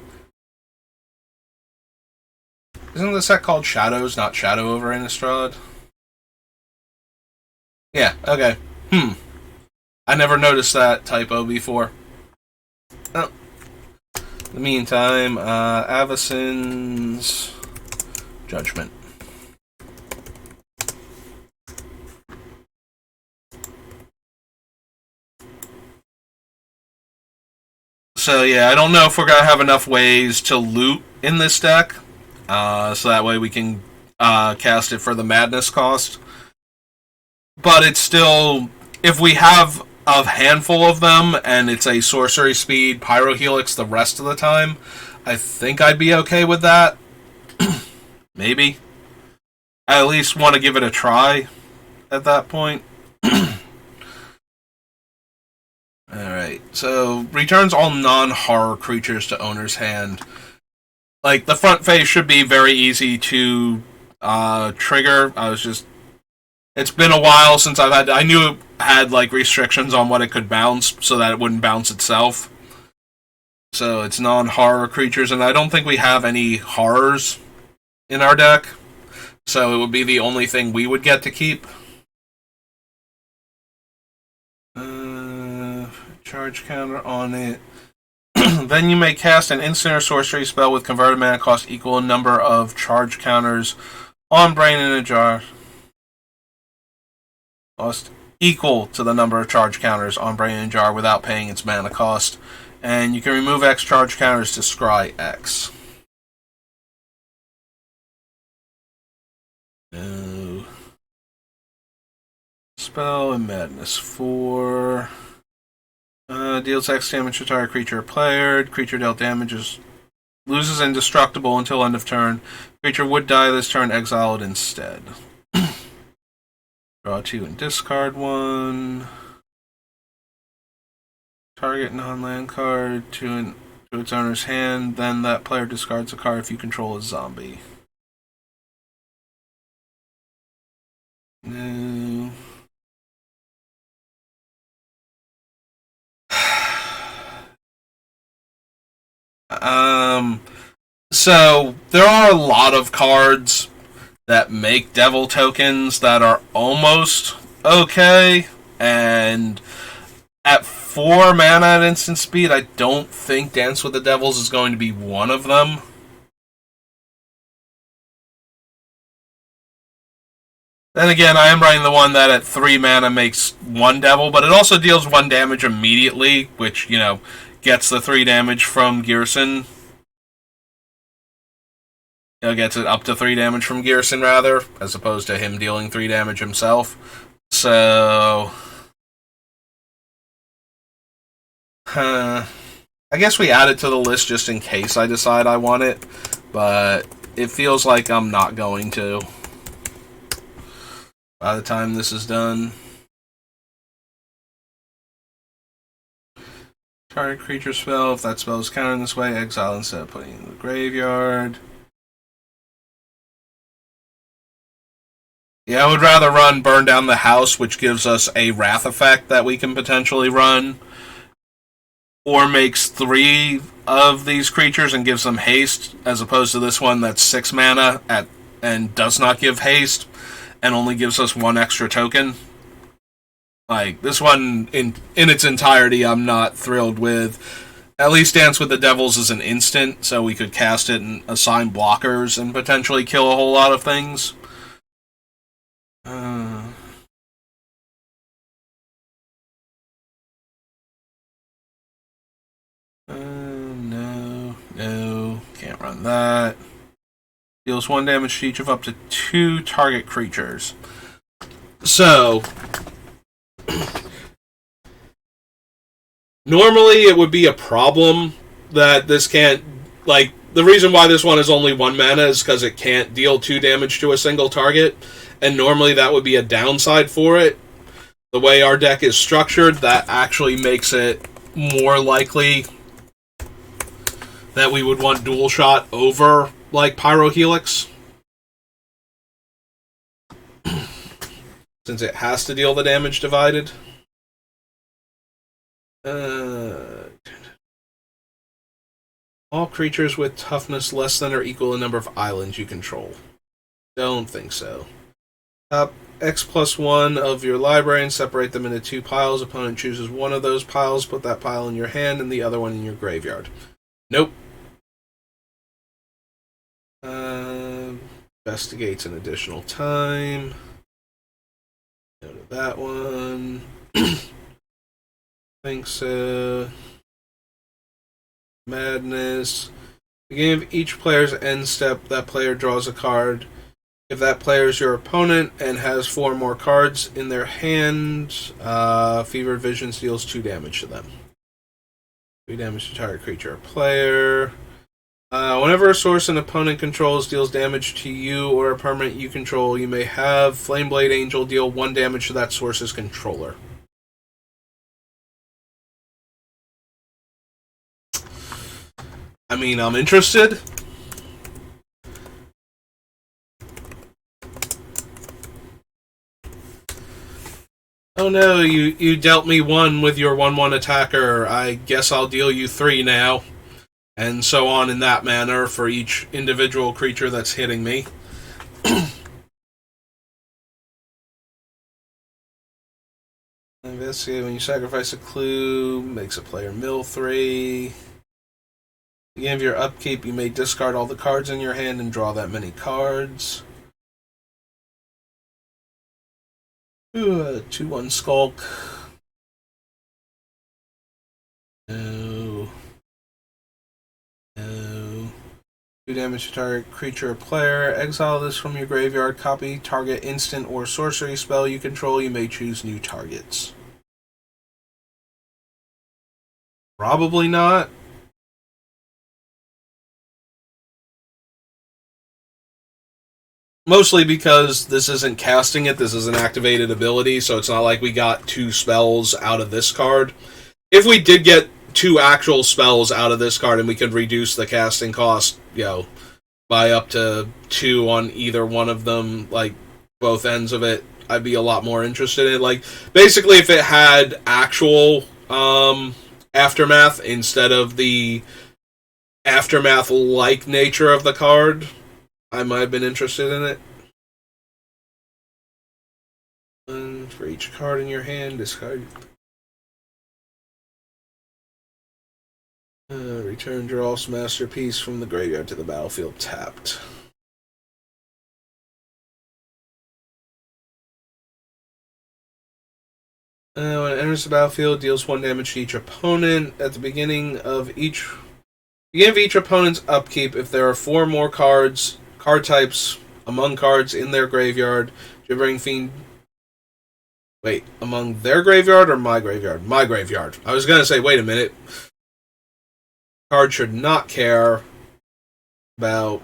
Isn't the set called Shadows, not Shadow over Innistrad? Yeah, okay. I never noticed that typo before. Oh. In the meantime, Avacyn's Judgment. So yeah, I don't know if we're going to have enough ways to loot in this deck. So that way we can cast it for the Madness cost. But it's still, if we have a handful of them, and it's a sorcery speed Pyro Helix the rest of the time, I think I'd be okay with that. Maybe. I at least want to give it a try at that point. Alright, so returns all non-horror creatures to owner's hand. Like, the front phase should be very easy to trigger. It's been a while since I knew it had, like, restrictions on what it could bounce, so that it wouldn't bounce itself. So it's non-horror creatures, and I don't think we have any horrors in our deck. So it would be the only thing we would get to keep. Charge counter on it. Then you may cast an instant or sorcery spell with converted mana cost equal in number of charge counters on Brain in a Jar. Cost equal to the number of charge counters on Brain in a Jar without paying its mana cost. And you can remove X charge counters to scry X. No. Spell and Madness 4. Deals X damage to target creature or player. Creature dealt damage loses indestructible until end of turn. Creature would die this turn, exile it instead. Draw 2 and discard 1. Target non-land card to its owner's hand. Then that player discards a card if you control a zombie. No. So there are a lot of cards that make devil tokens that are almost okay, and at 4 mana at instant speed, I don't think Dance with the Devils is going to be one of them. Then again, I am writing the one that at 3 mana makes 1 devil, but it also deals 1 damage immediately, which, gets the 3 damage from Ghyrson. Gets it up to 3 damage from Ghyrson, rather, as opposed to him dealing 3 damage himself. So... I guess we add it to the list just in case I decide I want it, but it feels like I'm not going to by the time this is done. Target creature spell. If that spell is countered in this way, exile instead of putting it in the graveyard. Yeah, I would rather run Burn Down the House, which gives us a Wrath effect that we can potentially run. Or makes 3 of these creatures and gives them haste, as opposed to this one that's 6 mana and does not give haste, and only gives us 1 extra token. Like, this one, in its entirety, I'm not thrilled with. At least Dance with the Devils is an instant, so we could cast it and assign blockers and potentially kill a whole lot of things. No, can't run that. Deals 1 damage to each of up to 2 target creatures. So, normally it would be a problem that this can't, like, the reason why this one is only 1 mana is because it can't deal 2 damage to a single target, and normally that would be a downside for it. The way our deck is structured, that actually makes it more likely that we would want dual shot over, like, Pyro Helix. Since it has to deal the damage divided. All creatures with toughness less than or equal in number of islands you control. Don't think so. Top X+1 of your library and separate them into 2 piles. Opponent chooses one of those piles, put that pile in your hand, and the other one in your graveyard. Nope. Investigates an additional time. Go to that one. Think so. Madness. Beginning of each player's end step, that player draws a card. If that player is your opponent and has 4 more cards in their hand, Fevered Vision deals 2 damage to them. 3 damage to target creature or player. Whenever a source an opponent controls deals damage to you or a permanent you control, you may have Flameblade Angel deal 1 damage to that source's controller. I mean, I'm interested. Oh no, you dealt me 1 with your 1/1 attacker. I guess I'll deal you 3 now. And so on in that manner for each individual creature that's hitting me. Investigate when you sacrifice a clue, makes a player mill 3. At the end of your upkeep, you may discard all the cards in your hand and draw that many cards. 2/1 Skulk. No. No. 2 damage to target creature or player. Exile this from your graveyard. Copy target instant or sorcery spell you control. You may choose new targets. Probably not. Mostly because this isn't casting it, this is an activated ability, so it's not like we got 2 spells out of this card. If we did get 2 actual spells out of this card and we could reduce the casting cost, by up to 2 on either one of them, like both ends of it, I'd be a lot more interested in it. Like, basically, if it had actual aftermath instead of the aftermath-like nature of the card, I might have been interested in it. And for each card in your hand, discard. Return Geralf's Masterpiece from the graveyard to the battlefield tapped. When it enters the battlefield, deals 1 damage to each opponent. At the beginning of each opponent's upkeep, if there are 4 more card types among cards in their graveyard, Gibbering Fiend. Wait, among their graveyard or my graveyard? My graveyard. I was gonna say, wait a minute. Card should not care about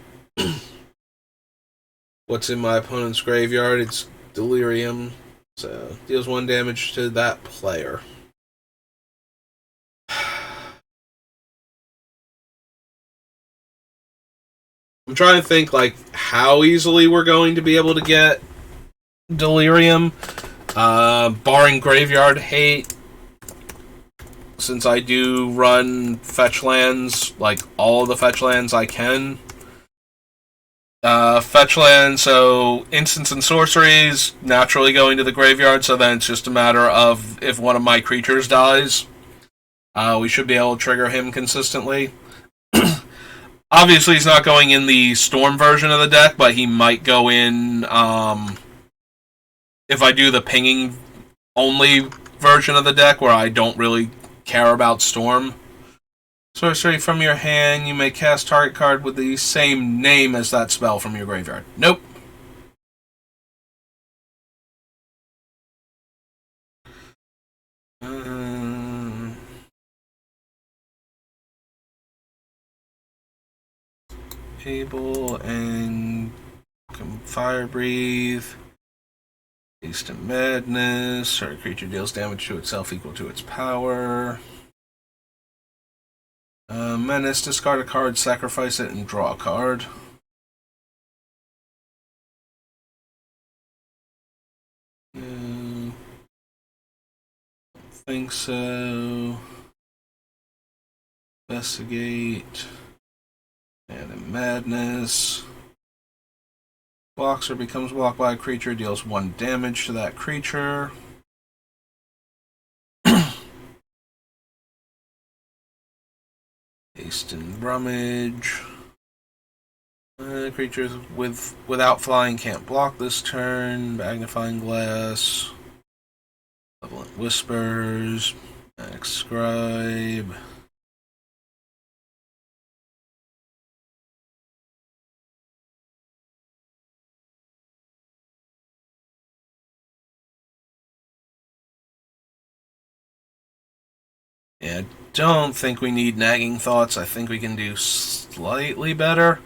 what's in my opponent's graveyard. It's Delirium. So, deals 1 damage to that player. I'm trying to think, like, how easily we're going to be able to get Delirium. Barring Graveyard Hate. Since I do run fetch lands, like, all of the fetch lands I can. Fetch land, so instants and sorceries naturally going to the graveyard, so then it's just a matter of if one of my creatures dies. We should be able to trigger him consistently. Obviously, he's not going in the Storm version of the deck, but he might go in if I do the pinging only version of the deck, where I don't really care about Storm. Sorcery from your hand, you may cast target card with the same name as that spell from your graveyard. Nope. Able and Fire Breathe. Instant Madness. Target creature deals damage to itself equal to its power. Menace, discard a card, sacrifice it, and draw a card. Think so. Investigate. And a Madness. Blocks or becomes blocked by a creature, deals 1 damage to that creature. Haste and Rummage. Creatures without flying can't block this turn. Magnifying Glass. Malevolent Whispers. Max Scribe. Yeah, I don't think we need nagging thoughts. I think we can do slightly better.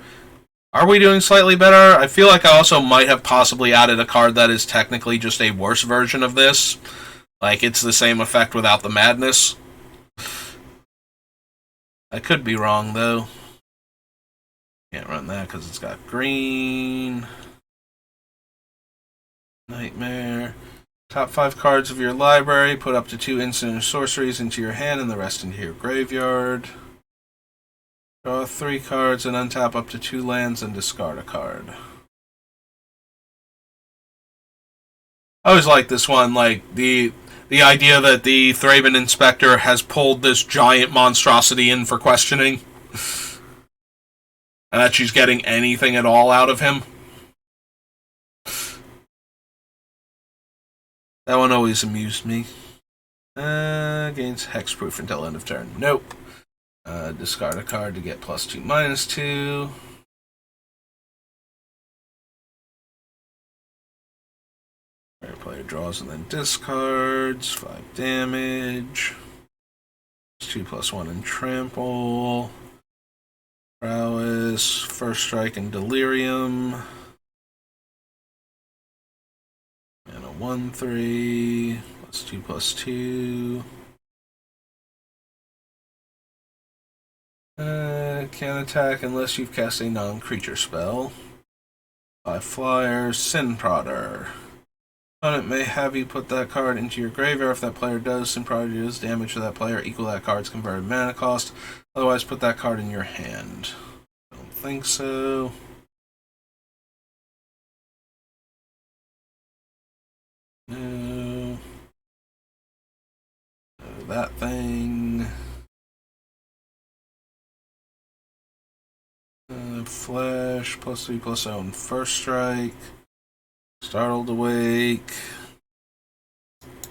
Are we doing slightly better? I feel like I also might have possibly added a card that is technically just a worse version of this. Like, it's the same effect without the madness. I could be wrong, though. Can't run that because it's got green. Nightmare. Top 5 cards of your library. Put up to 2 instant or sorceries into your hand and the rest into your graveyard. Draw 3 cards and untap up to 2 lands and discard a card. I always like this one, like the idea that the Thraben Inspector has pulled this giant monstrosity in for questioning. And that she's getting anything at all out of him. That one always amused me. Gains hexproof until end of turn. Nope. Discard a card to get +2/-2. Player draws and then discards. 5 damage. 2/1 in trample. Prowess, first strike, and delirium. And a 1/3. +2/2. Can't attack unless you've cast a non-creature spell. 5 flyers, Sin Prodder. Opponent may have you put that card into your graveyard. If that player does, Sin Prodder deals damage to that player equal that card's converted mana cost. Otherwise, put that card in your hand. Don't think so. No. That thing. Flash, +3/+0 first strike. Startled Awake.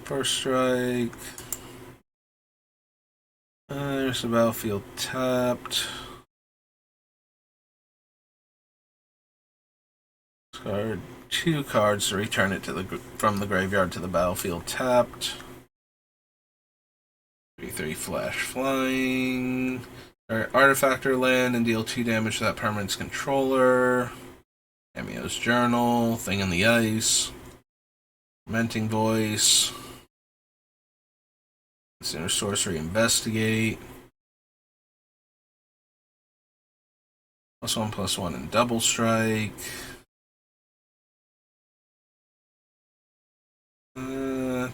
First strike. There's the battlefield tapped. Discard 2 cards to return it from the graveyard to the battlefield tapped. 3/3 flash flying. Artifact or land and deal 2 damage to that permanent's controller. Cameo's Journal, Thing in the Ice, Fermenting Voice, Sinner Sorcery Investigate, +1/+1 and Double Strike.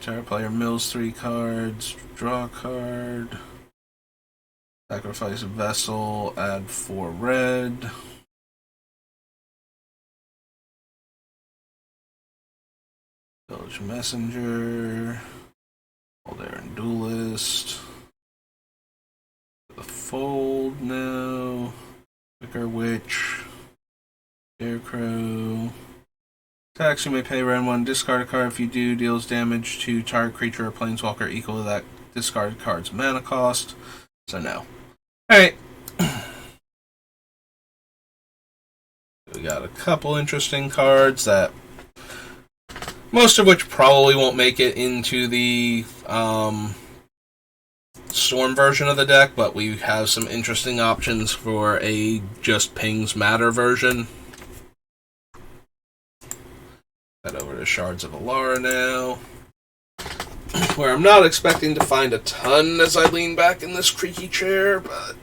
Target player mills 3 cards, draw a card. Sacrifice a vessel, add 4 red. Village Messenger. Aldaran Duelist. The Fold now. Vicar Witch. Scarecrow. Tax, you may pay red 1, discard a card. If you do, deals damage to target creature or planeswalker equal to that discarded card's mana cost. So no. Alright. We got a couple interesting cards that most of which probably won't make it into the Storm version of the deck, but we have some interesting options for a just pings matter version. Head over to Shards of Alara now, where I'm not expecting to find a ton as I lean back in this creaky chair, but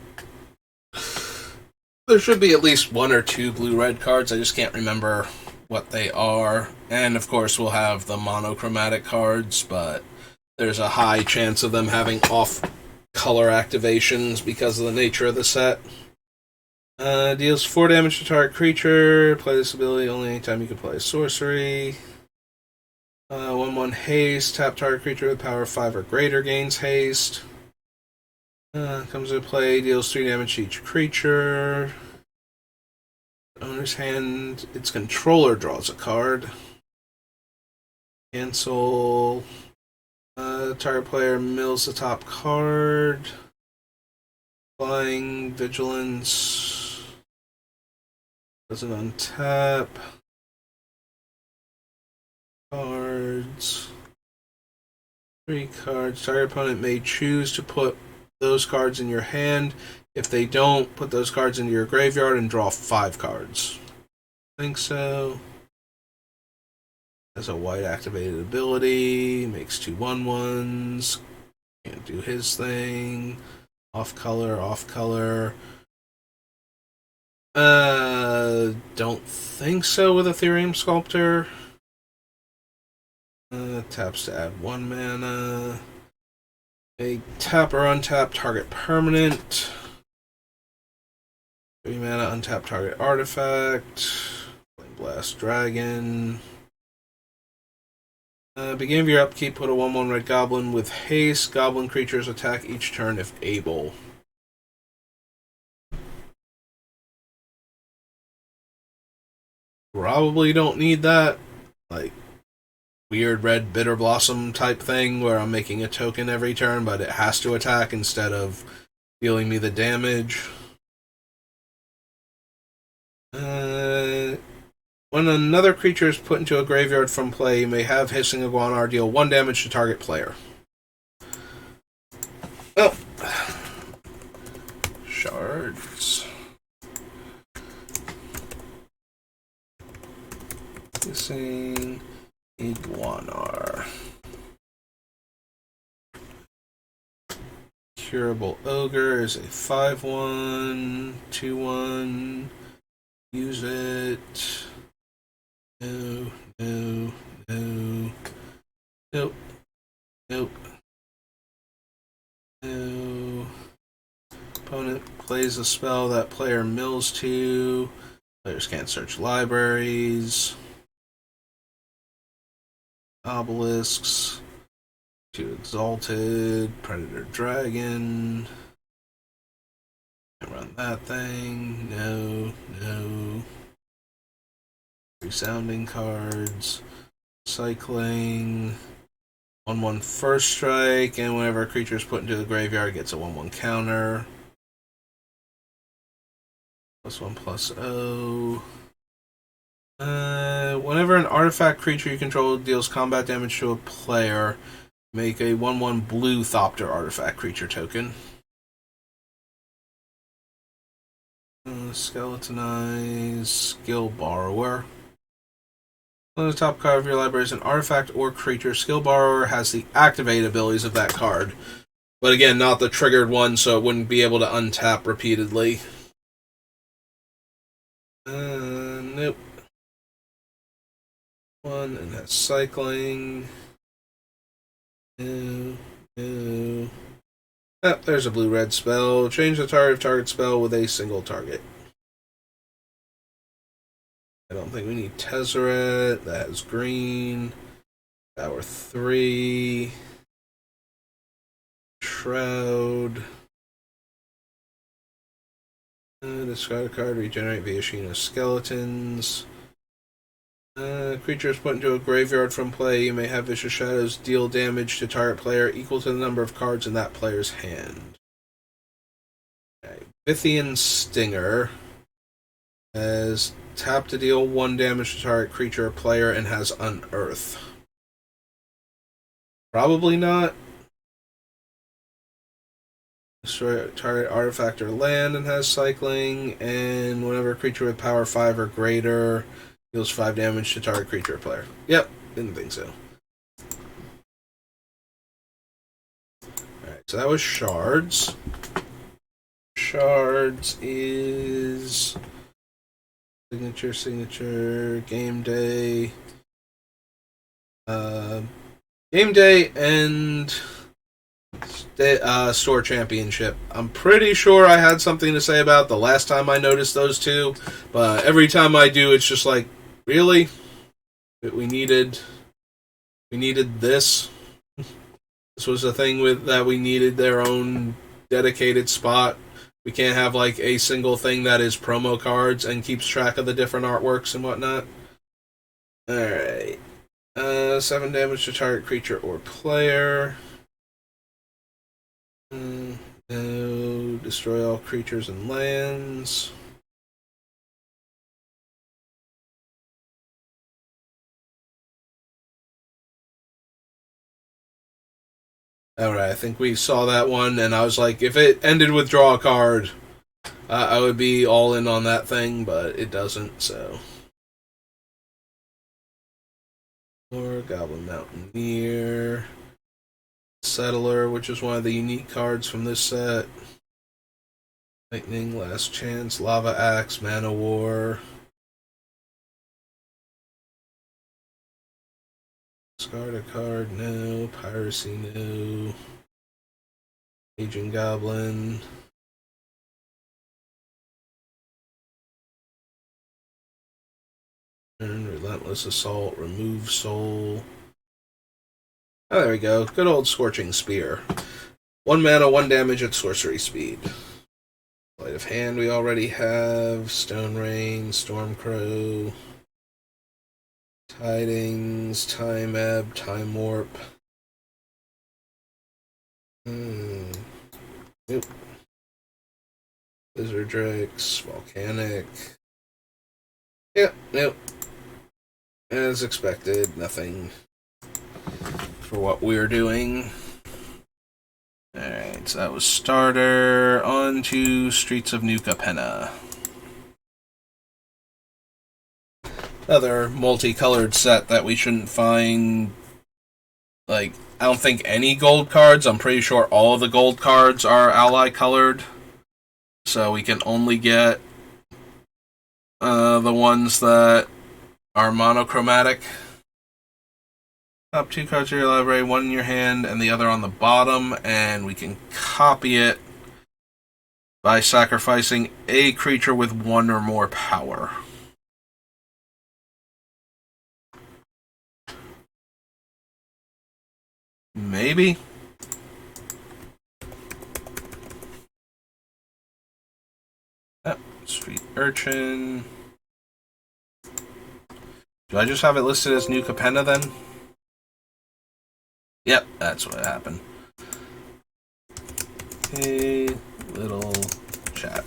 there should be at least 1 or 2 blue-red cards. I just can't remember what they are. And of course we'll have the monochromatic cards, but there's a high chance of them having off-color activations because of the nature of the set. Deals 4 damage to target creature. Play this ability only anytime you can play a sorcery. 1/1 haste. Tap target creature with power 5 or greater gains haste. Comes into play. Deals 3 damage to each creature. Owner's hand. Its controller draws a card. Cancel. Target player mills the top card. Flying. Vigilance. Doesn't untap. Cards. 3 cards. Target opponent may choose to put those cards in your hand. If they don't, put those cards into your graveyard and draw 5 cards. I think so. Has a white activated ability, makes 2 1/1s. Can't do his thing. Off color, off color. Don't think so with Ethereum Sculptor. Taps to add 1 mana. A tap or untap target permanent. 3 mana, untap target artifact. Flame Blast Dragon. Beginning of your upkeep, put a 1/1 red goblin with haste. Goblin creatures attack each turn if able. Probably don't need that. Like, weird red bitter blossom type thing where I'm making a token every turn, but it has to attack instead of dealing me the damage. When another creature is put into a graveyard from play, you may have Hissing Iguanar deal 1 damage to target player. Well, shards. Hissing Iguanar. Curable Ogre is a 5/1, 2/1. Use it. No, no, no. Nope. Nope. No. Opponent plays a spell that player mills to. Players can't search libraries. Obelisks. 2 Exalted. Predator Dragon. Can't run that thing. No, no. Resounding cards. Cycling. 1/1 first strike, and whenever a creature is put into the graveyard, it gets a 1/1 counter. +1/+0. Whenever an artifact creature you control deals combat damage to a player, make a 1/1 blue Thopter artifact creature token. Skeletonize. Skill Borrower. On the top card of your library is an artifact or creature. Skill Borrower has the activated abilities of that card. But again, not the triggered one, so it wouldn't be able to untap repeatedly. Nope. 1 and has cycling. No, no. Oh, there's a blue-red spell. Change the target of target spell with a single target. I don't think we need Tezzeret. That has green. Power 3. Shroud. Discard a card. Regenerate via Sheen of Skeletons. Creatures put into a graveyard from play. You may have Vicious Shadows deal damage to target player equal to the number of cards in that player's hand. Okay. Vithian Stinger has tap to deal 1 damage to target creature or player and has Unearth. Probably not. Destroy target artifact or land and has cycling, and whenever a creature with power 5 or greater deals 5 damage to target creature or player. Yep, didn't think so. Alright, so that was Shards. Shards is signature, game day. Game day and store championship. I'm pretty sure I had something to say about the last time I noticed those two, but every time I do, it's just like, really? We needed this. This was a thing with that we needed their own dedicated spot. We can't have like a single thing that is promo cards and keeps track of the different artworks and whatnot. Alright. 7 damage to target creature or player. No. Destroy all creatures and lands. Alright, I think we saw that one, and I was like, if it ended with draw a card, I would be all in on that thing, but it doesn't, so. Or Goblin Mountaineer. Settler, which is one of the unique cards from this set. Lightning, Last Chance, Lava Axe, Mana War. Discard a card, no. Piracy, no. Aging Goblin. Relentless Assault, Remove Soul. Oh, there we go. Good old Scorching Spear. 1 mana, 1 damage at sorcery speed. Sleight of Hand we already have. Stone Rain, Stormcrow. Tidings, Time Ebb, Time Warp. Nope. Lizardrix, Volcanic. Yep, nope. As expected, nothing for what we're doing. Alright, so that was starter. On to Streets of New Capenna. Another multicolored set that we shouldn't find. Like, I don't think any gold cards. I'm pretty sure all of the gold cards are ally colored. So we can only get the ones that are monochromatic. Top 2 cards of your library, 1 in your hand and the other on the bottom, and we can copy it by sacrificing a creature with 1 or more power. Maybe. Oh, Street Urchin. Do I just have it listed as New Capenna then? Yep, that's what happened. Hey, little chat.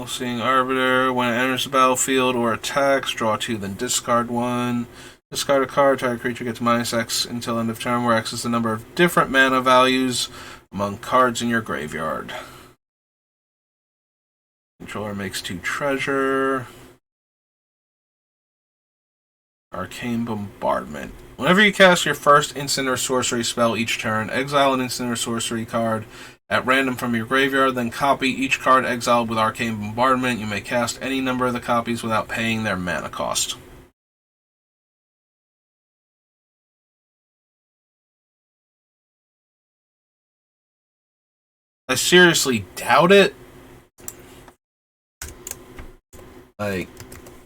Seeing Arbiter. When it enters the battlefield or attacks, draw 2, then discard 1. Discard a card, target creature gets -X until end of turn, where X is the number of different mana values among cards in your graveyard. Controller makes 2 treasure. Arcane Bombardment. Whenever you cast your first instant or sorcery spell each turn, exile an instant or sorcery card at random from your graveyard, then copy each card exiled with Arcane Bombardment. You may cast any number of the copies without paying their mana cost. I seriously doubt it. Like,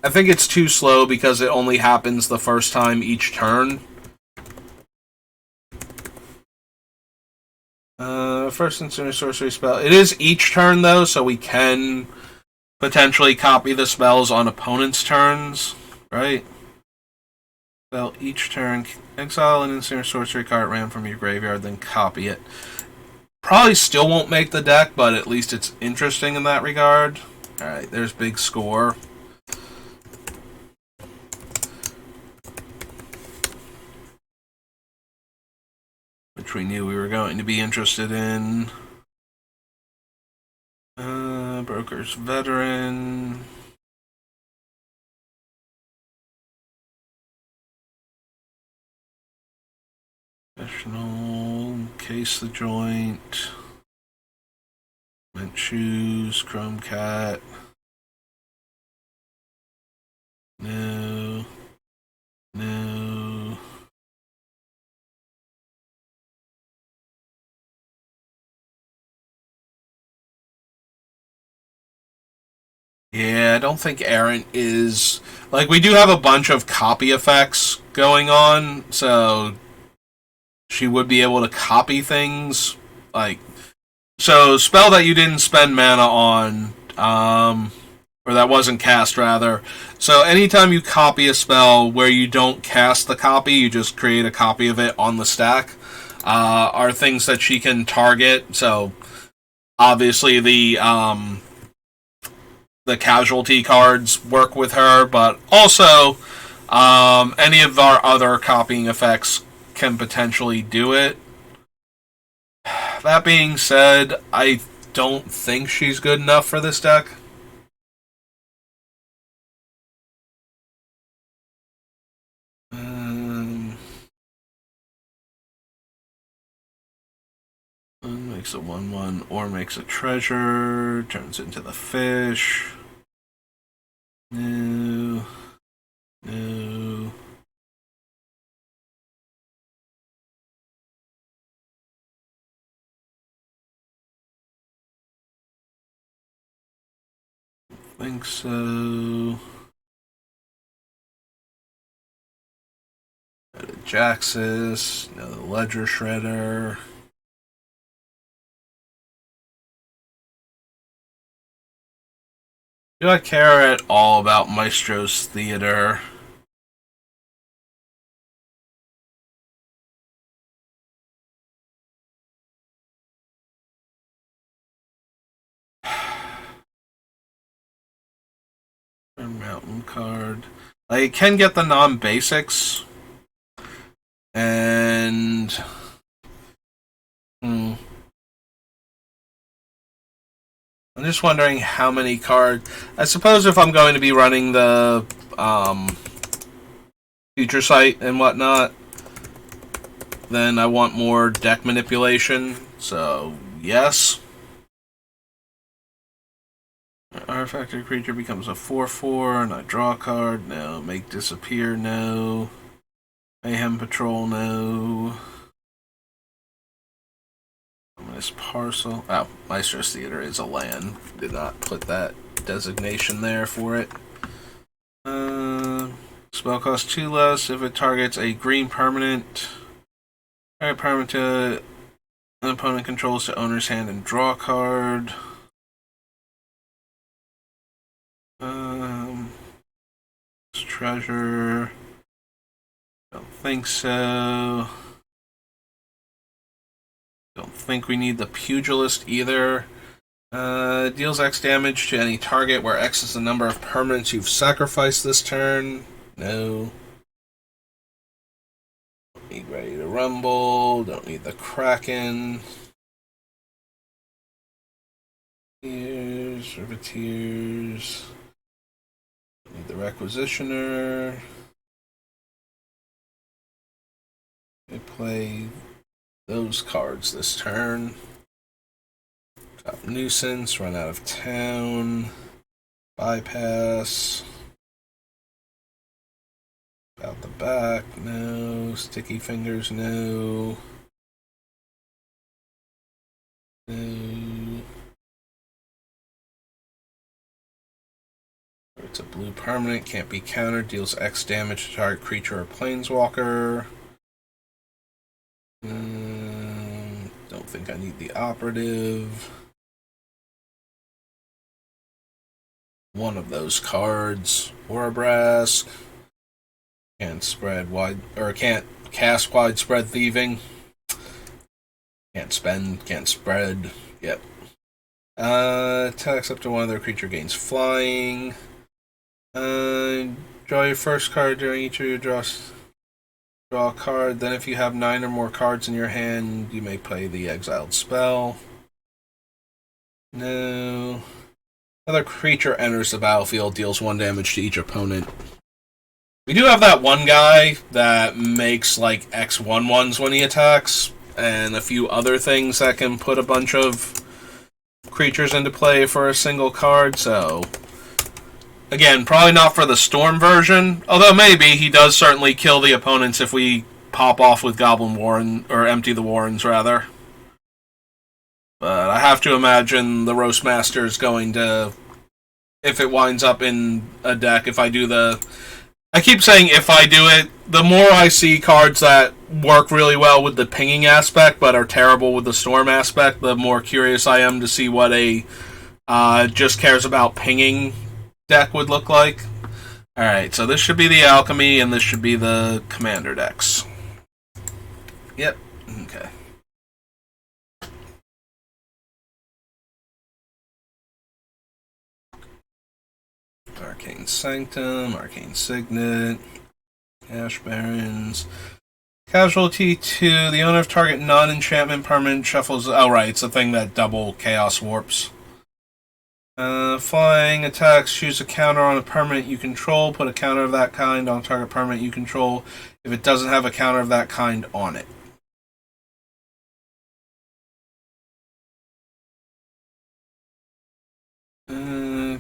I think it's too slow because it only happens the first time each turn. First instant sorcery spell. It is each turn though, so we can potentially copy the spells on opponents' turns, right? Spell each turn. Exile an instant sorcery card ran from your graveyard, then copy it. Probably still won't make the deck, but at least it's interesting in that regard. Alright, there's Big Score. Which we knew we were going to be interested in. Broker's Veteran. Professional. Case the Joint. Mint Shoes. Chrome Cat. No. No. Yeah, I don't think Errant is... Like, we do have a bunch of copy effects going on, so she would be able to copy things. Like, so, spell that you didn't spend mana on, or that wasn't cast, rather. So, anytime you copy a spell where you don't cast the copy, you just create a copy of it on the stack, are things that she can target. So, obviously, the casualty cards work with her, but also any of our other copying effects can potentially do it. That being said, I don't think she's good enough for this deck. Makes a 1/1 or makes a treasure, turns into the fish. No. No. Think so. Jaxus, another Ledger Shredder. Do I care at all about Maestro's Theater? Mountain card. I can get the non-basics. And... I'm just wondering how many cards... I suppose if I'm going to be running the future sight and whatnot, then I want more deck manipulation. So, yes. Artifact or creature becomes a 4/4, and I draw a card. No. Make disappear. No. Mayhem Patrol. No. This parcel. Oh, Maestro's Theater is a land. Did not put that designation there for it. Spell cost 2 less if it targets a green permanent. Target permanent to an opponent controls to owner's hand and draw a card. Treasure. Don't think so. Don't think we need the Pugilist either. Deals X damage to any target where X is the number of permanents you've sacrificed this turn. No. Don't need Ready to Rumble. Don't need the Kraken. Tears, Riveteers. Don't need the Requisitioner. They play those cards this turn. Top Nuisance, Run Out of Town, Bypass, Out the Back, no, Sticky Fingers, no, no. It's a blue permanent, can't be countered, deals X damage to target creature or planeswalker. Don't think I need the operative. One of those cards. Orabrask. Can't spread wide, or can't cast Widespread Thieving. Can't spend, can't spread. Yep. Attacks up to one other creature gains flying. Draw your first card during each of your draws. Draw a card, then if you have 9 or more cards in your hand, you may play the exiled spell. No. Another creature enters the battlefield, deals 1 damage to each opponent. We do have that one guy that makes like X1/1s when he attacks, and a few other things that can put a bunch of creatures into play for a single card, so... Again, probably not for the Storm version, although maybe he does certainly kill the opponents if we pop off with Goblin Warren, or empty the Warrens, rather. But I have to imagine the Roastmaster is going to, if it winds up in a deck, if I do the... I keep saying if I do it, the more I see cards that work really well with the pinging aspect, but are terrible with the Storm aspect, the more curious I am to see what a just cares about pinging deck would look like. Alright, so this should be the Alchemy, and this should be the Commander decks. Yep, okay. Arcane Sanctum, Arcane Signet, Ash Barrens, Casualty 2, the owner of target non-enchantment permanent shuffles. Oh, right, it's a thing that double chaos warps. Flying attacks, choose a counter on a permanent you control, put a counter of that kind on a target permanent you control if it doesn't have a counter of that kind on it.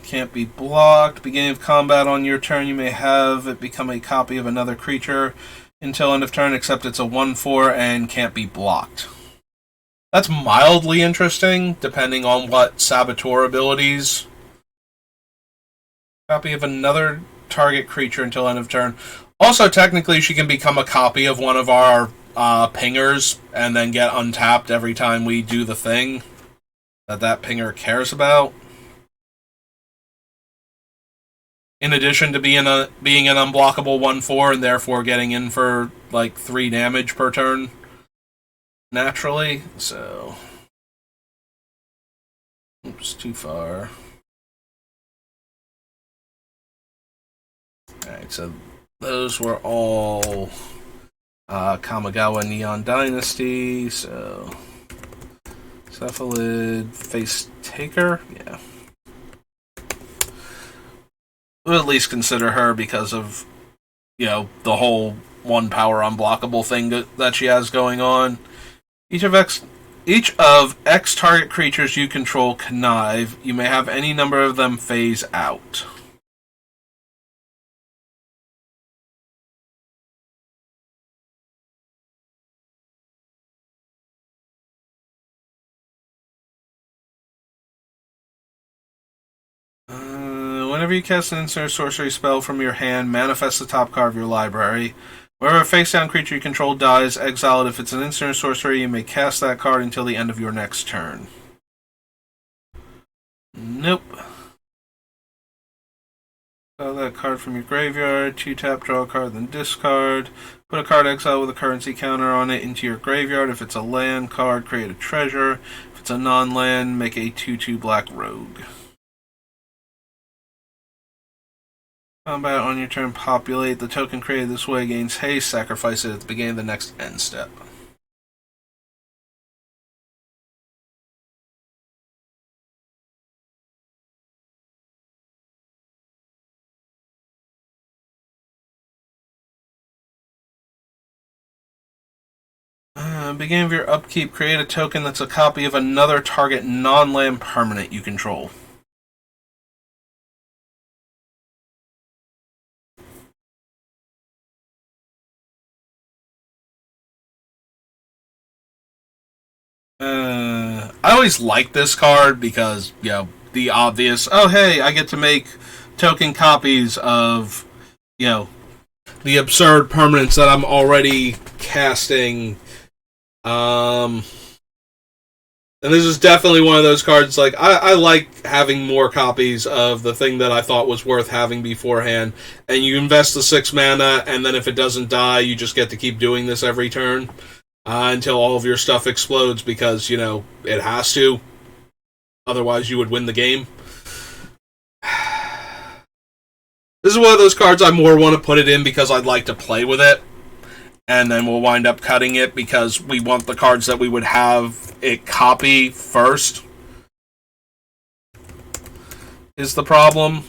Can't be blocked. Beginning of combat on your turn, you may have it become a copy of another creature until end of turn, except it's a 1/4 and can't be blocked. That's mildly interesting, depending on what Saboteur abilities. Copy of another target creature until end of turn. Also, technically, she can become a copy of one of our pingers and then get untapped every time we do the thing that pinger cares about. In addition to being an unblockable 1/4 and therefore getting in for like 3 damage per turn naturally. So, oops, too far. Alright, so those were all Kamigawa Neon Dynasty. So, Cephalid, Face Taker, yeah. We'll at least consider her because of, the whole 1 power unblockable thing that she has going on. Each of X target creatures you control connive. You may have any number of them phase out. Whenever you cast an instant or sorcery spell from your hand, manifest the top card of your library. Whenever a face-down creature you control dies, exile it. If it's an instant or sorcery, you may cast that card until the end of your next turn. Nope. Exile that card from your graveyard. 2-tap, draw a card, then discard. Put a card exile with a currency counter on it into your graveyard. If it's a land card, create a treasure. If it's a non-land, make a 2/2 black rogue. Combat on your turn, populate. The token created this way gains haste. Sacrifice it at the beginning of the next end step. Beginning of your upkeep, create a token that's a copy of another target non-land permanent you control. I always like this card because, the obvious, oh hey, I get to make token copies of, the absurd permanents that I'm already casting. And this is definitely one of those cards, like, I like having more copies of the thing that I thought was worth having beforehand. And you invest the 6 mana, and then if it doesn't die, you just get to keep doing this every turn. Until all of your stuff explodes because, it has to. Otherwise, you would win the game. This is one of those cards I more want to put it in because I'd like to play with it. And then we'll wind up cutting it because we want the cards that we would have it copy first. Is the problem.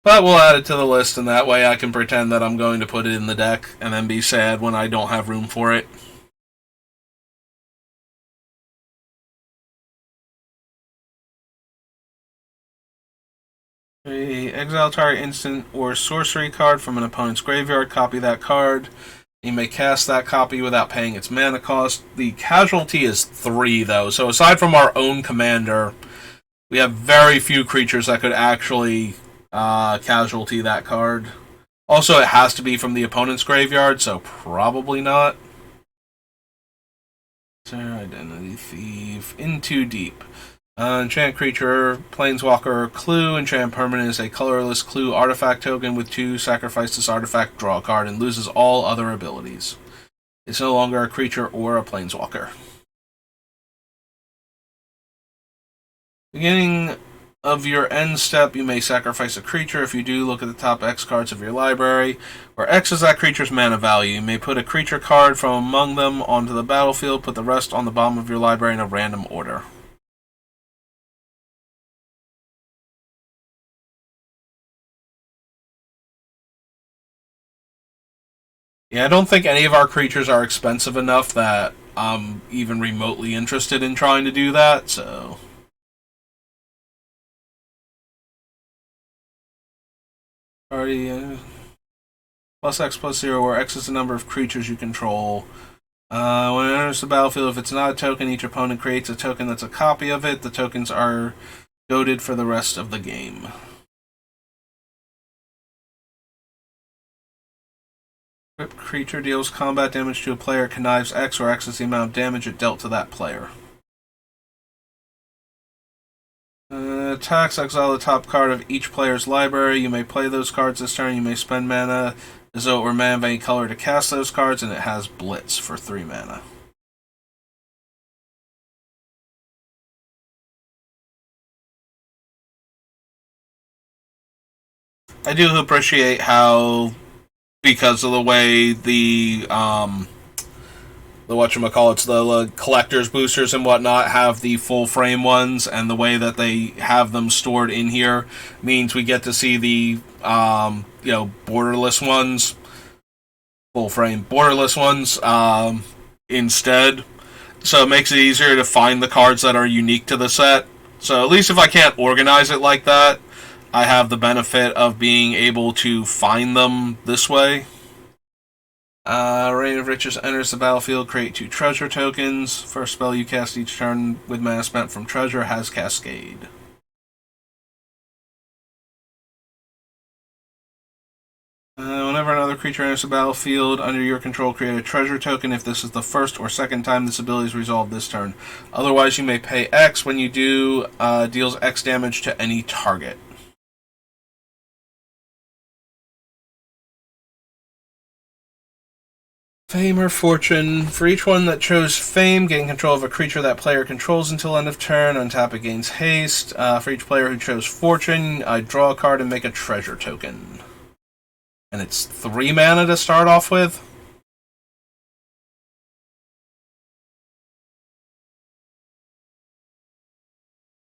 But we'll add it to the list, and that way I can pretend that I'm going to put it in the deck, and then be sad when I don't have room for it. Exile target instant or sorcery card from an opponent's graveyard, copy that card. You may cast that copy without paying its mana cost. The casualty is 3, though, so aside from our own commander, we have very few creatures that could actually casualty that card. Also, it has to be from the opponent's graveyard, so probably not. Identity Thief. In Too Deep. Enchant creature, Planeswalker, Clue. Enchant permanent is a colorless Clue artifact token with 2. Sacrifice this artifact, draw a card, and loses all other abilities. It's no longer a creature or a Planeswalker. Beginning of your end step, you may sacrifice a creature. If you do, look at the top X cards of your library, where X is that creature's mana value. You may put a creature card from among them onto the battlefield, put the rest on the bottom of your library in a random order. Yeah, I don't think any of our creatures are expensive enough that I'm even remotely interested in trying to do that, so... Already, plus X plus 0, where X is the number of creatures you control. When it enters the battlefield, if it's not a token, each opponent creates a token that's a copy of it. The tokens are goaded for the rest of the game. Equipped creature deals combat damage to a player, connives X, where X is the amount of damage it dealt to that player. Attacks, exile the top card of each player's library. You may play those cards this turn. You may spend mana as though it were mana of any color to cast those cards, and it has Blitz for 3 mana. I do appreciate how, because of the way the whatchamacallits, the collector's boosters and whatnot have the full frame ones, and the way that they have them stored in here means we get to see the borderless ones, full frame borderless ones instead. So it makes it easier to find the cards that are unique to the set. So at least if I can't organize it like that, I have the benefit of being able to find them this way. Reign of Riches enters the battlefield. Create 2 treasure tokens. First spell you cast each turn with mana spent from treasure has Cascade. Whenever another creature enters the battlefield under your control, create a treasure token if this is the first or second time this ability is resolved this turn. Otherwise, you may pay X. When you do, deals X damage to any target. Fame or Fortune. For each one that chose Fame, gain control of a creature that player controls until end of turn. Untap it gains haste. For each player who chose Fortune, I draw a card and make a treasure token. And it's 3 mana to start off with.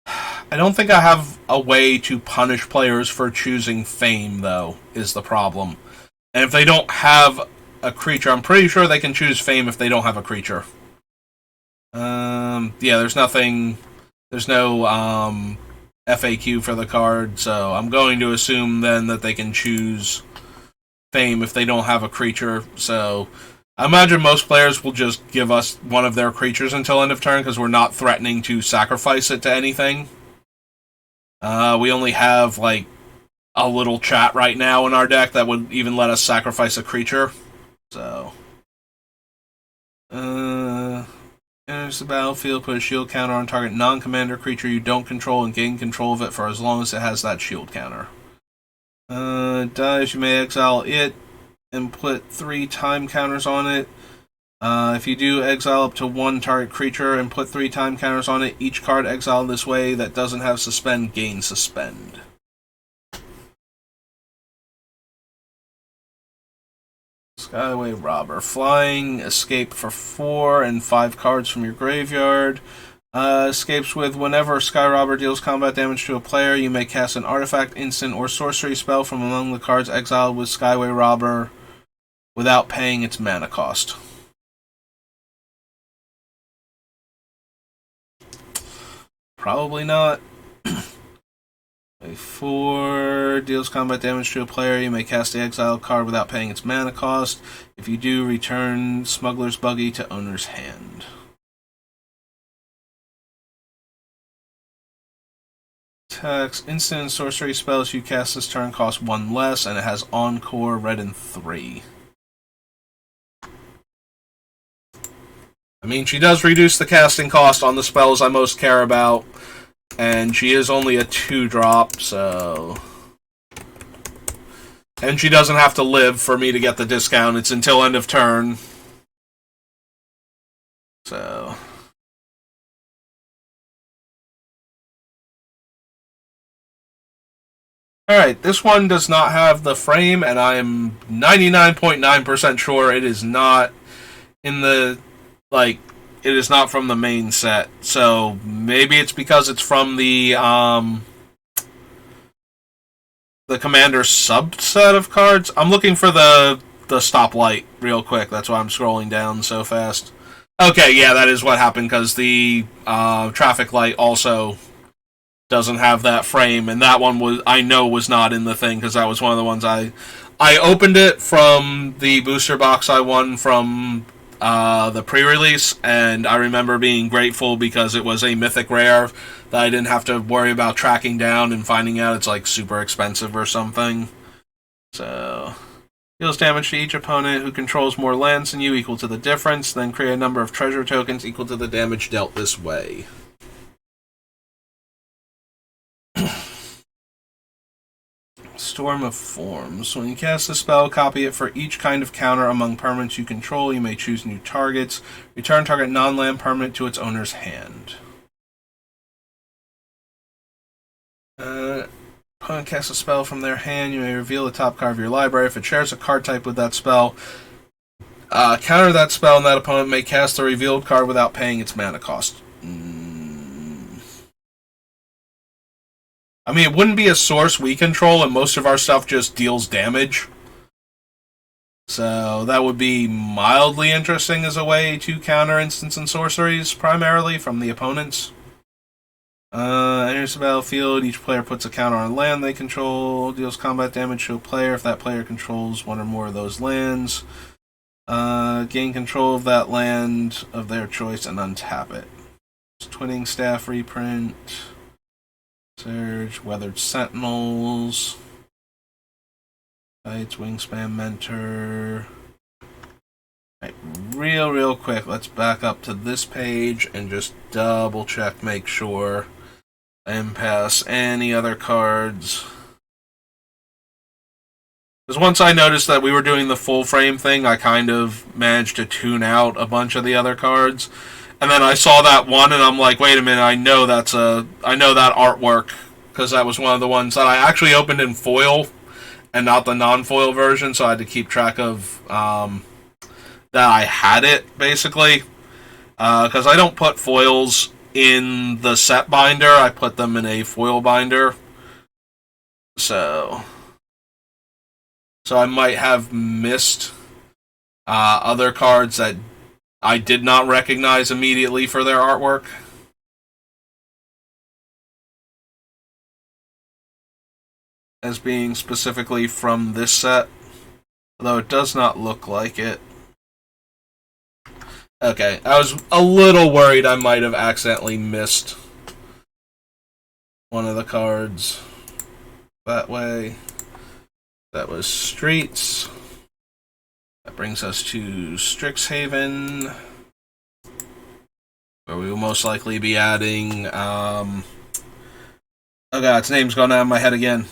I don't think I have a way to punish players for choosing Fame, though, is the problem. And if they don't have a creature, I'm pretty sure they can choose Fame if they don't have a creature. There's nothing... There's no FAQ for the card, so I'm going to assume then that they can choose Fame if they don't have a creature. So I imagine most players will just give us one of their creatures until end of turn because we're not threatening to sacrifice it to anything. We only have like a little chat right now in our deck that would even let us sacrifice a creature. So enters the battlefield, put a shield counter on target non-commander creature you don't control and gain control of it for as long as it has that shield counter. Dies, you may exile it and put 3 time counters on it. If you do, exile up to 1 target creature and put 3 time counters on it. Each card exiled this way that doesn't have suspend gains suspend. Skyway Robber. Flying, escape for 4 and 5 cards from your graveyard. Escapes with whenever Sky Robber deals combat damage to a player, you may cast an artifact, instant, or sorcery spell from among the cards exiled with Skyway Robber without paying its mana cost. Probably not. 4 deals combat damage to a player. You may cast the exiled card without paying its mana cost. If you do, return Smuggler's Buggy to owner's hand. Text. Instant and sorcery spells you cast this turn cost 1 less, and it has Encore, red, and 3. I mean, she does reduce the casting cost on the spells I most care about, and she is only a 2-drop, so... And she doesn't have to live for me to get the discount. It's until end of turn. So... Alright, this one does not have the frame, and I am 99.9% sure it is not in the, like, it is not from the main set. So maybe it's because it's from the Commander subset of cards. I'm looking for the stoplight real quick. That's why I'm scrolling down so fast. Okay, yeah, that is what happened, because the traffic light also doesn't have that frame, and that one I know was not in the thing, because that was one of the ones I opened it from the booster box I won from the pre-release, and I remember being grateful because it was a mythic rare that I didn't have to worry about tracking down and finding out it's like super expensive or something. So deals damage to each opponent who controls more lands than you equal to the difference, then create a number of treasure tokens equal to the damage dealt this way. Storm of Forms. When you cast a spell, copy it for each kind of counter among permanents you control. You may choose new targets. Return target non-land permanent to its owner's hand. Opponent casts a spell from their hand. You may reveal the top card of your library. If it shares a card type with that spell, counter that spell, and that opponent may cast the revealed card without paying its mana cost. I mean, it wouldn't be a source we control, and most of our stuff just deals damage. So that would be mildly interesting as a way to counter instants and sorceries, primarily from the opponents. Enters the battlefield, each player puts a counter on land they control, deals combat damage to a player if that player controls one or more of those lands. Gain control of that land of their choice and untap it. Twinning Staff reprint. Surge, Weathered Sentinels, Tights, Wingspan Mentor. Right, real quick, let's back up to this page and just double check, make sure I didn't pass any other cards. Because once I noticed that we were doing the full frame thing, I kind of managed to tune out a bunch of the other cards. And then I saw that one, and I'm like, wait a minute, I know that artwork, because that was one of the ones that I actually opened in foil, and not the non-foil version, so I had to keep track of that I had it, basically. Because I don't put foils in the set binder, I put them in a foil binder. So I might have missed other cards that I did not recognize immediately for their artwork. As being specifically from this set. Although it does not look like it. Okay, I was a little worried I might have accidentally missed one of the cards that way. That was Streets. That brings us to Strixhaven, where we will most likely be adding, oh god, its name's gone out of my head again.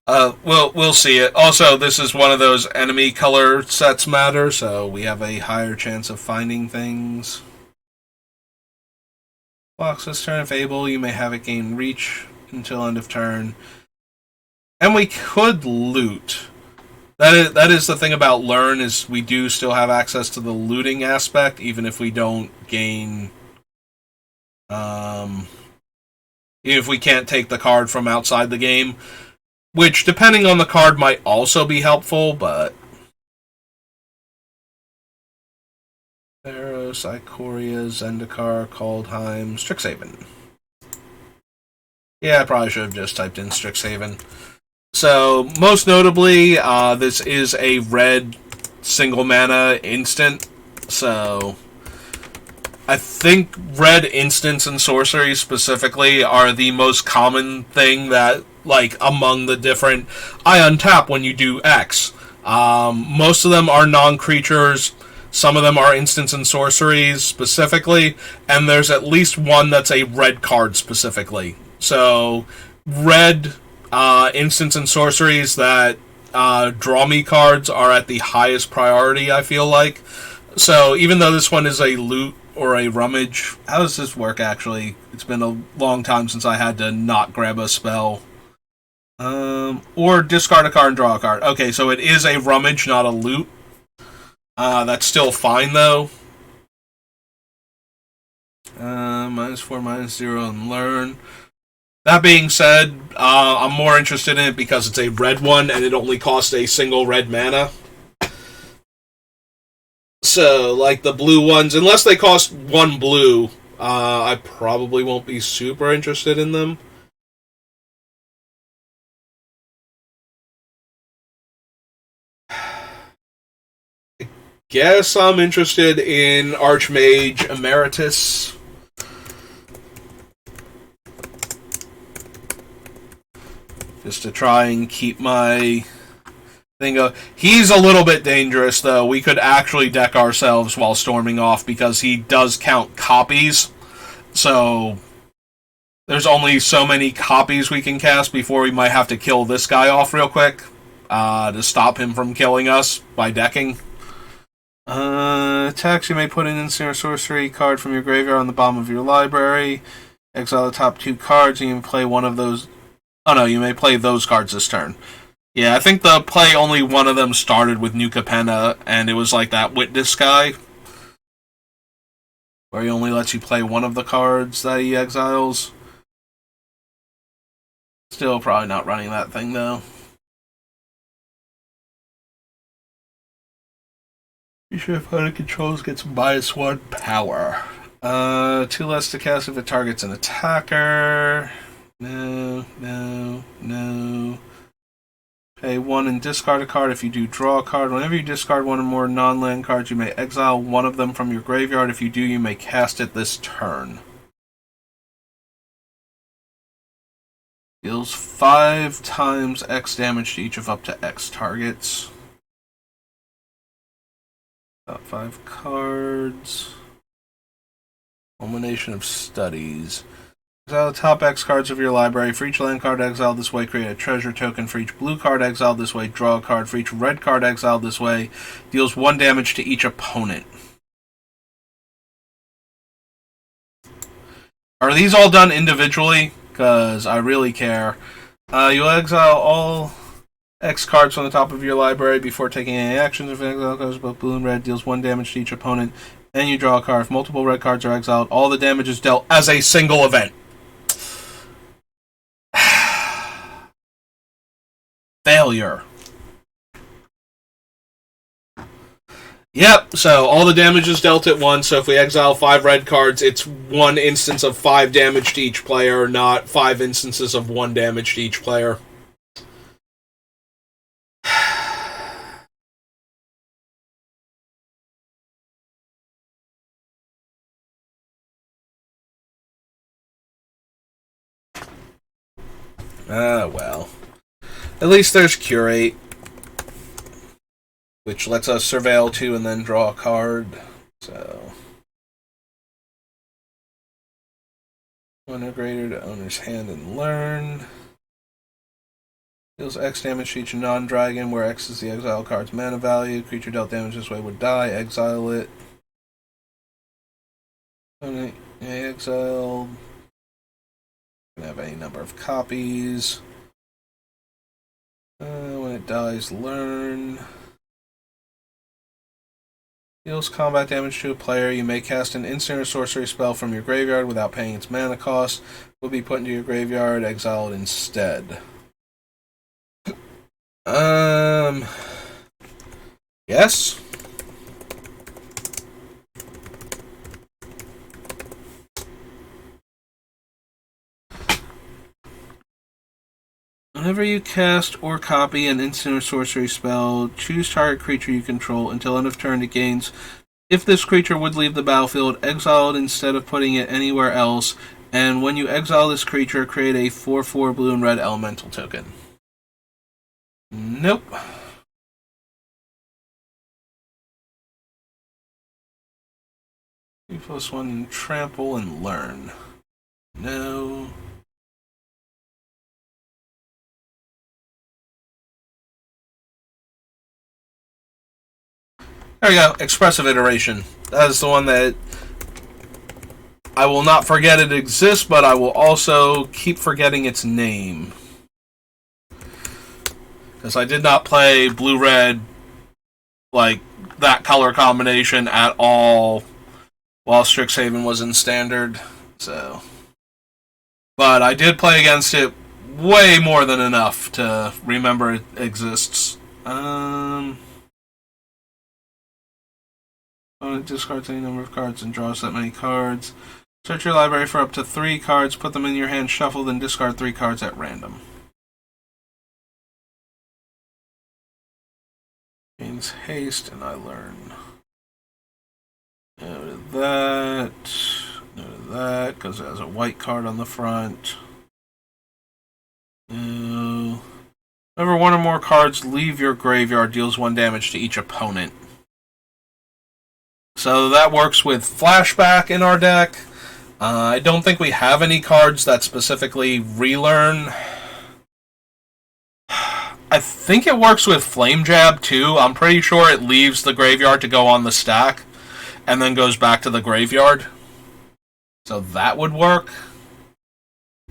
We'll see it. Also, this is one of those enemy color sets matter, so we have a higher chance of finding things. Blocks this turn. If able, you may have it gain reach until end of turn. And we could loot. That is the thing about Learn, is we do still have access to the looting aspect, even if we don't gain... even if we can't take the card from outside the game. Which, depending on the card, might also be helpful, but... Theros, Ikoria, Zendikar, Kaldheim, Strixhaven. Yeah, I probably should have just typed in Strixhaven. So, most notably, this is a red single mana instant. So, I think red instants and sorceries specifically are the most common thing that, like, among the different, I untap when you do X. Most of them are non-creatures. Some of them are instants and sorceries specifically. And there's at least one that's a red card specifically. So, red... instants and sorceries that draw me cards are at the highest priority, I feel like. So even though this one is a loot or a rummage, how does this work actually? It's been a long time since I had to not grab a spell. Or discard a card and draw a card. Okay, so it is a rummage, not a loot. That's still fine, though. -4, -0, and learn. That being said, I'm more interested in it because it's a red one and it only costs a single red mana. So, like the blue ones, unless they cost one blue, I probably won't be super interested in them. Guess I'm interested in Archmage Emeritus. Just to try and keep my thing going. He's a little bit dangerous, though. We could actually deck ourselves while storming off because he does count copies. So there's only so many copies we can cast before we might have to kill this guy off real quick to stop him from killing us by decking. Attacks, you may put an instant or sorcery card from your graveyard on the bottom of your library. Exile the top 2 cards, and you can play one of those. Oh no, you may play those cards this turn. Yeah, I think the play only one of them started with New Capenna, and it was like that Witness guy, where he only lets you play one of the cards that he exiles. Still probably not running that thing, though. You should have opponent controls gets -1 power. 2 less to cast if it targets an attacker. No. Pay 1 and discard a card. If you do, draw a card. Whenever you discard one or more non-land cards, you may exile one of them from your graveyard. If you do, you may cast it this turn. Deals 5 times X damage to each of up to X targets. Top 5 cards. Culmination of Studies. Exile the top X cards of your library. For each land card exiled this way, create a treasure token. For each blue card exiled this way, draw a card. For each red card exiled this way, deals 1 damage to each opponent. Are these all done individually? Because I really care. You'll exile all X cards from the top of your library before taking any actions. If an exile goes both blue and red, deals 1 damage to each opponent, and you draw a card. If multiple red cards are exiled, all the damage is dealt as a single event. Failure. Yep, so all the damage is dealt at once, so if we exile 5 red cards, it's 1 instance of 5 damage to each player, not 5 instances of 1 damage to each player. Well. At least there's Curate, which lets us surveil 2 and then draw a card. So, 1 or greater to owner's hand and learn. Deals X damage to each non-dragon, where X is the exile card's mana value. Creature dealt damage this way would die. Exile it. Exiled. Can have any number of copies. When it dies, learn. Deals combat damage to a player. You may cast an instant or sorcery spell from your graveyard without paying its mana cost. Will be put into your graveyard, exiled instead. Yes. Whenever you cast or copy an instant or sorcery spell, choose target creature you control. Until end of turn, it gains. If this creature would leave the battlefield, exile it instead of putting it anywhere else. And when you exile this creature, create a 4/4 blue and red elemental token. Nope. +1 trample and learn. No. There we go. Expressive iteration. That is the one that I will not forget it exists, but I will also keep forgetting its name. Because I did not play blue-red, like, that color combination at all while Strixhaven was in standard. So, but I did play against it way more than enough to remember it exists. Opponent discards any number of cards and draws that many cards. Search your library for up to 3 cards, put them in your hand, shuffle, then discard 3 cards at random. Gains haste, and I learn. No to that. No to that, because it has a white card on the front. No. Whenever one or more cards leave your graveyard, deals 1 damage to each opponent. So that works with Flashback in our deck. I don't think we have any cards that specifically relearn. I think it works with Flame Jab too. I'm pretty sure it leaves the graveyard to go on the stack and then goes back to the graveyard. So that would work.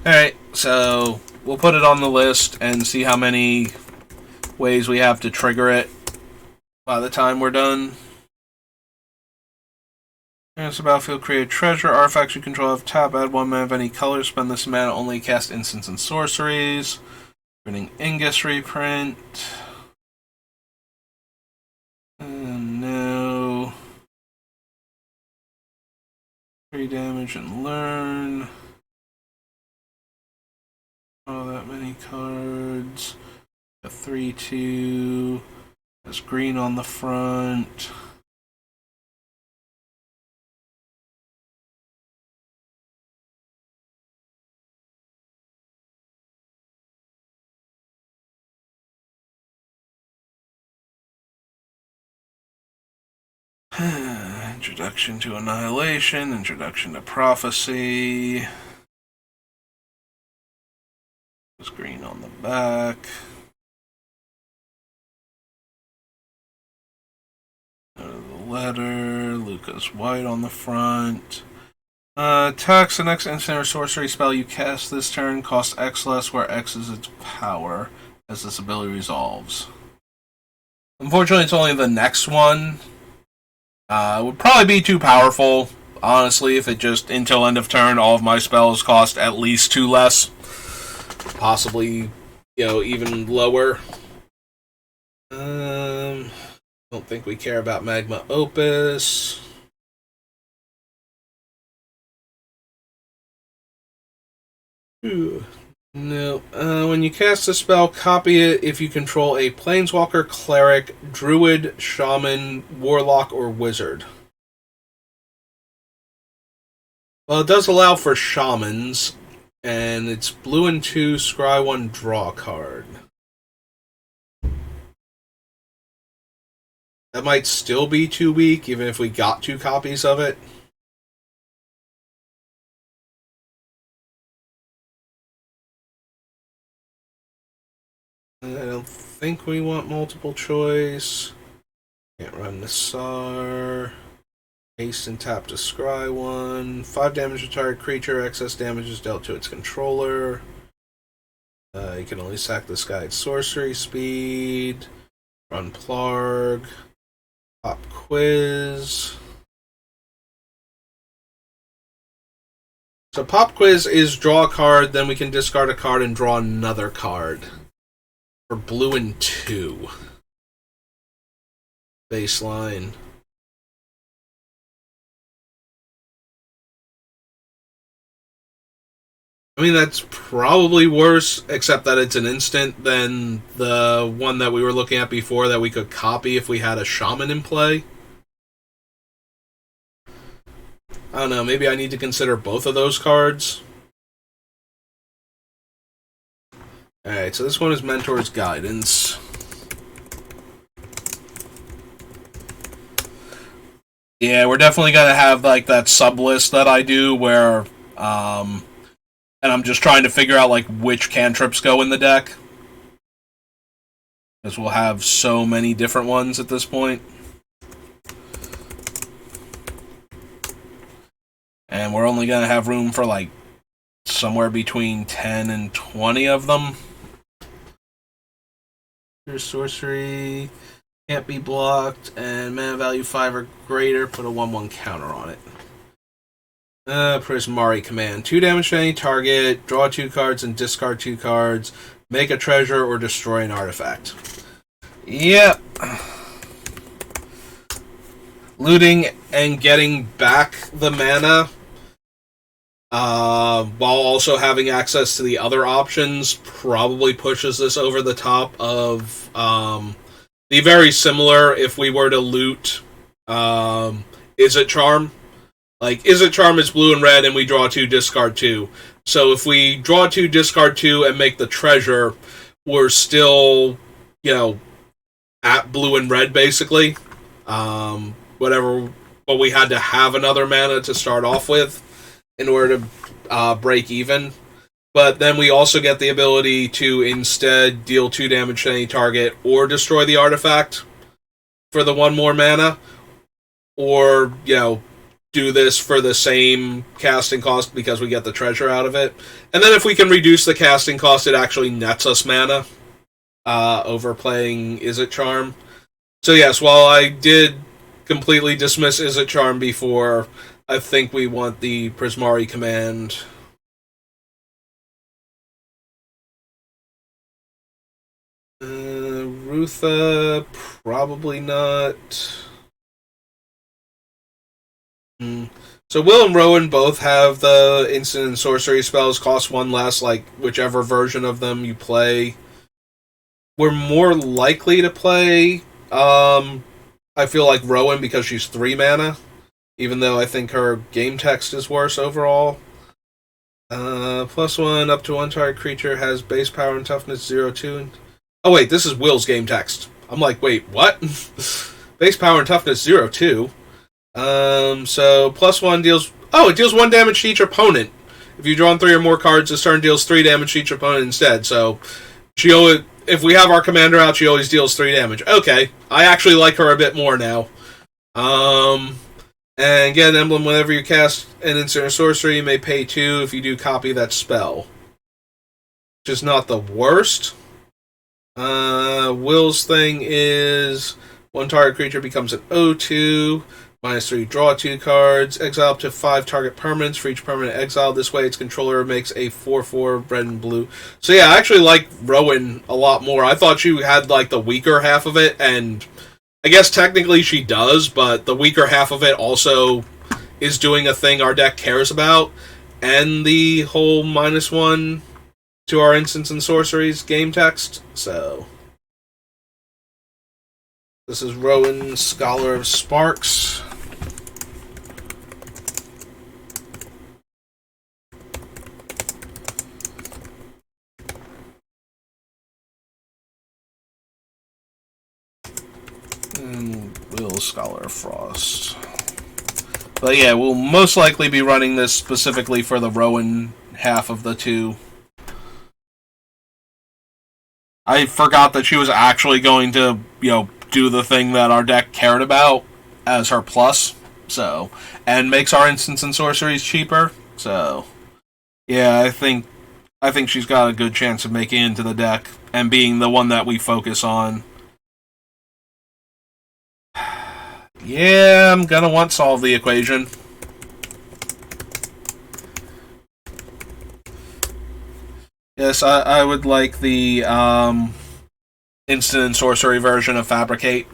Alright, so we'll put it on the list and see how many ways we have to trigger it by the time we're done. It's a battlefield, create treasure. Artifacts you control have tap, add 1 mana of any color. Spend this mana only cast instants and sorceries. Printing Ingus reprint. No. 3 damage and learn. Oh, that many cards. A 3/2. There's green on the front. Introduction to Annihilation, Introduction to Prophecy. There's green on the back. The letter. Lucas white on the front. Attacks the next instant or sorcery spell you cast this turn costs X less, where X is its power, as this ability resolves. Unfortunately, it's only the next one. Would probably be too powerful, honestly, if it just, until end of turn, all of my spells cost at least 2 less. Possibly, even lower. Don't think we care about Magma Opus. No. When you cast a spell, copy it if you control a Planeswalker, Cleric, Druid, Shaman, Warlock, or Wizard. Well, it does allow for Shamans, and it's blue and 2, scry 1, draw a card. That might still be too weak, even if we got 2 copies of it. I don't think we want multiple choice. Can't run the SAR. Haste and tap to scry 1. 5 damage to target creature. Excess damage is dealt to its controller. You can only sack this guy at sorcery speed. Run Plarg. Pop Quiz. So Pop Quiz is draw a card, then we can discard a card and draw another card. For blue and 2. Baseline. I mean, that's probably worse, except that it's an instant, than the one that we were looking at before that we could copy if we had a Shaman in play. I don't know, maybe I need to consider both of those cards. Alright, so this one is Mentor's Guidance. Yeah, we're definitely going to have like that sub-list that I do where, and I'm just trying to figure out like which cantrips go in the deck. Because we'll have so many different ones at this point. And we're only going to have room for like somewhere between 10 and 20 of them. Your sorcery can't be blocked, and mana value 5 or greater, put a 1/1 counter on it. Prismari command. 2 damage to any target, draw 2 cards and discard 2 cards, make a treasure or destroy an artifact. Yep. Looting and getting back the mana, while also having access to the other options, probably pushes this over the top of the very similar if we were to loot Is It Charm. Like, Is It Charm is blue and red, and we draw 2, discard 2. So if we draw 2, discard 2, and make the treasure, we're still, at blue and red, basically. But we had to have another mana to start off with in order to break even. But then we also get the ability to instead deal 2 damage to any target or destroy the artifact for the 1 more mana. Or, do this for the same casting cost because we get the treasure out of it. And then if we can reduce the casting cost, it actually nets us mana over playing Is It Charm. So yes, while I did completely dismiss Is It Charm before, I think we want the Prismari command. Rutha, probably not. So Will and Rowan both have the instant and sorcery spells, cost 1 less, like whichever version of them you play. We're more likely to play, I feel like Rowan because she's 3 mana, even though I think her game text is worse overall. +1, up to 1 target creature has base power and toughness 0-2. Oh wait, this is Will's game text. I'm like, wait, what? Base power and toughness 0-2. So +1 deals. Oh, it deals 1 damage to each opponent. If you draw 3 or more cards, this turn deals 3 damage to each opponent instead. So if we have our commander out, she always deals 3 damage. Okay, I actually like her a bit more now. And get an emblem whenever you cast an instant or sorcery. You may pay 2 if you do copy that spell, which is not the worst. Will's thing is 1 target creature becomes an 0-2. -3, draw 2 cards, exile up to 5 target permanents for each permanent exile. This way, its controller makes a 4/4 red and blue. So yeah, I actually like Rowan a lot more. I thought she had like the weaker half of it, and I guess technically she does, but the weaker half of it also is doing a thing our deck cares about, and the whole -1 to our instants and sorceries game text. So this is Rowan, Scholar of Sparks. And Will, Scholar of Frost. But yeah, we'll most likely be running this specifically for the Rowan half of the 2. I forgot that she was actually going to, do the thing that our deck cared about as her plus, so, and makes our instants and sorceries cheaper. So, yeah, I think she's got a good chance of making it into the deck and being the one that we focus on. Yeah, I'm gonna want solve the equation. Yes, I would like the instant and sorcery version of Fabricate.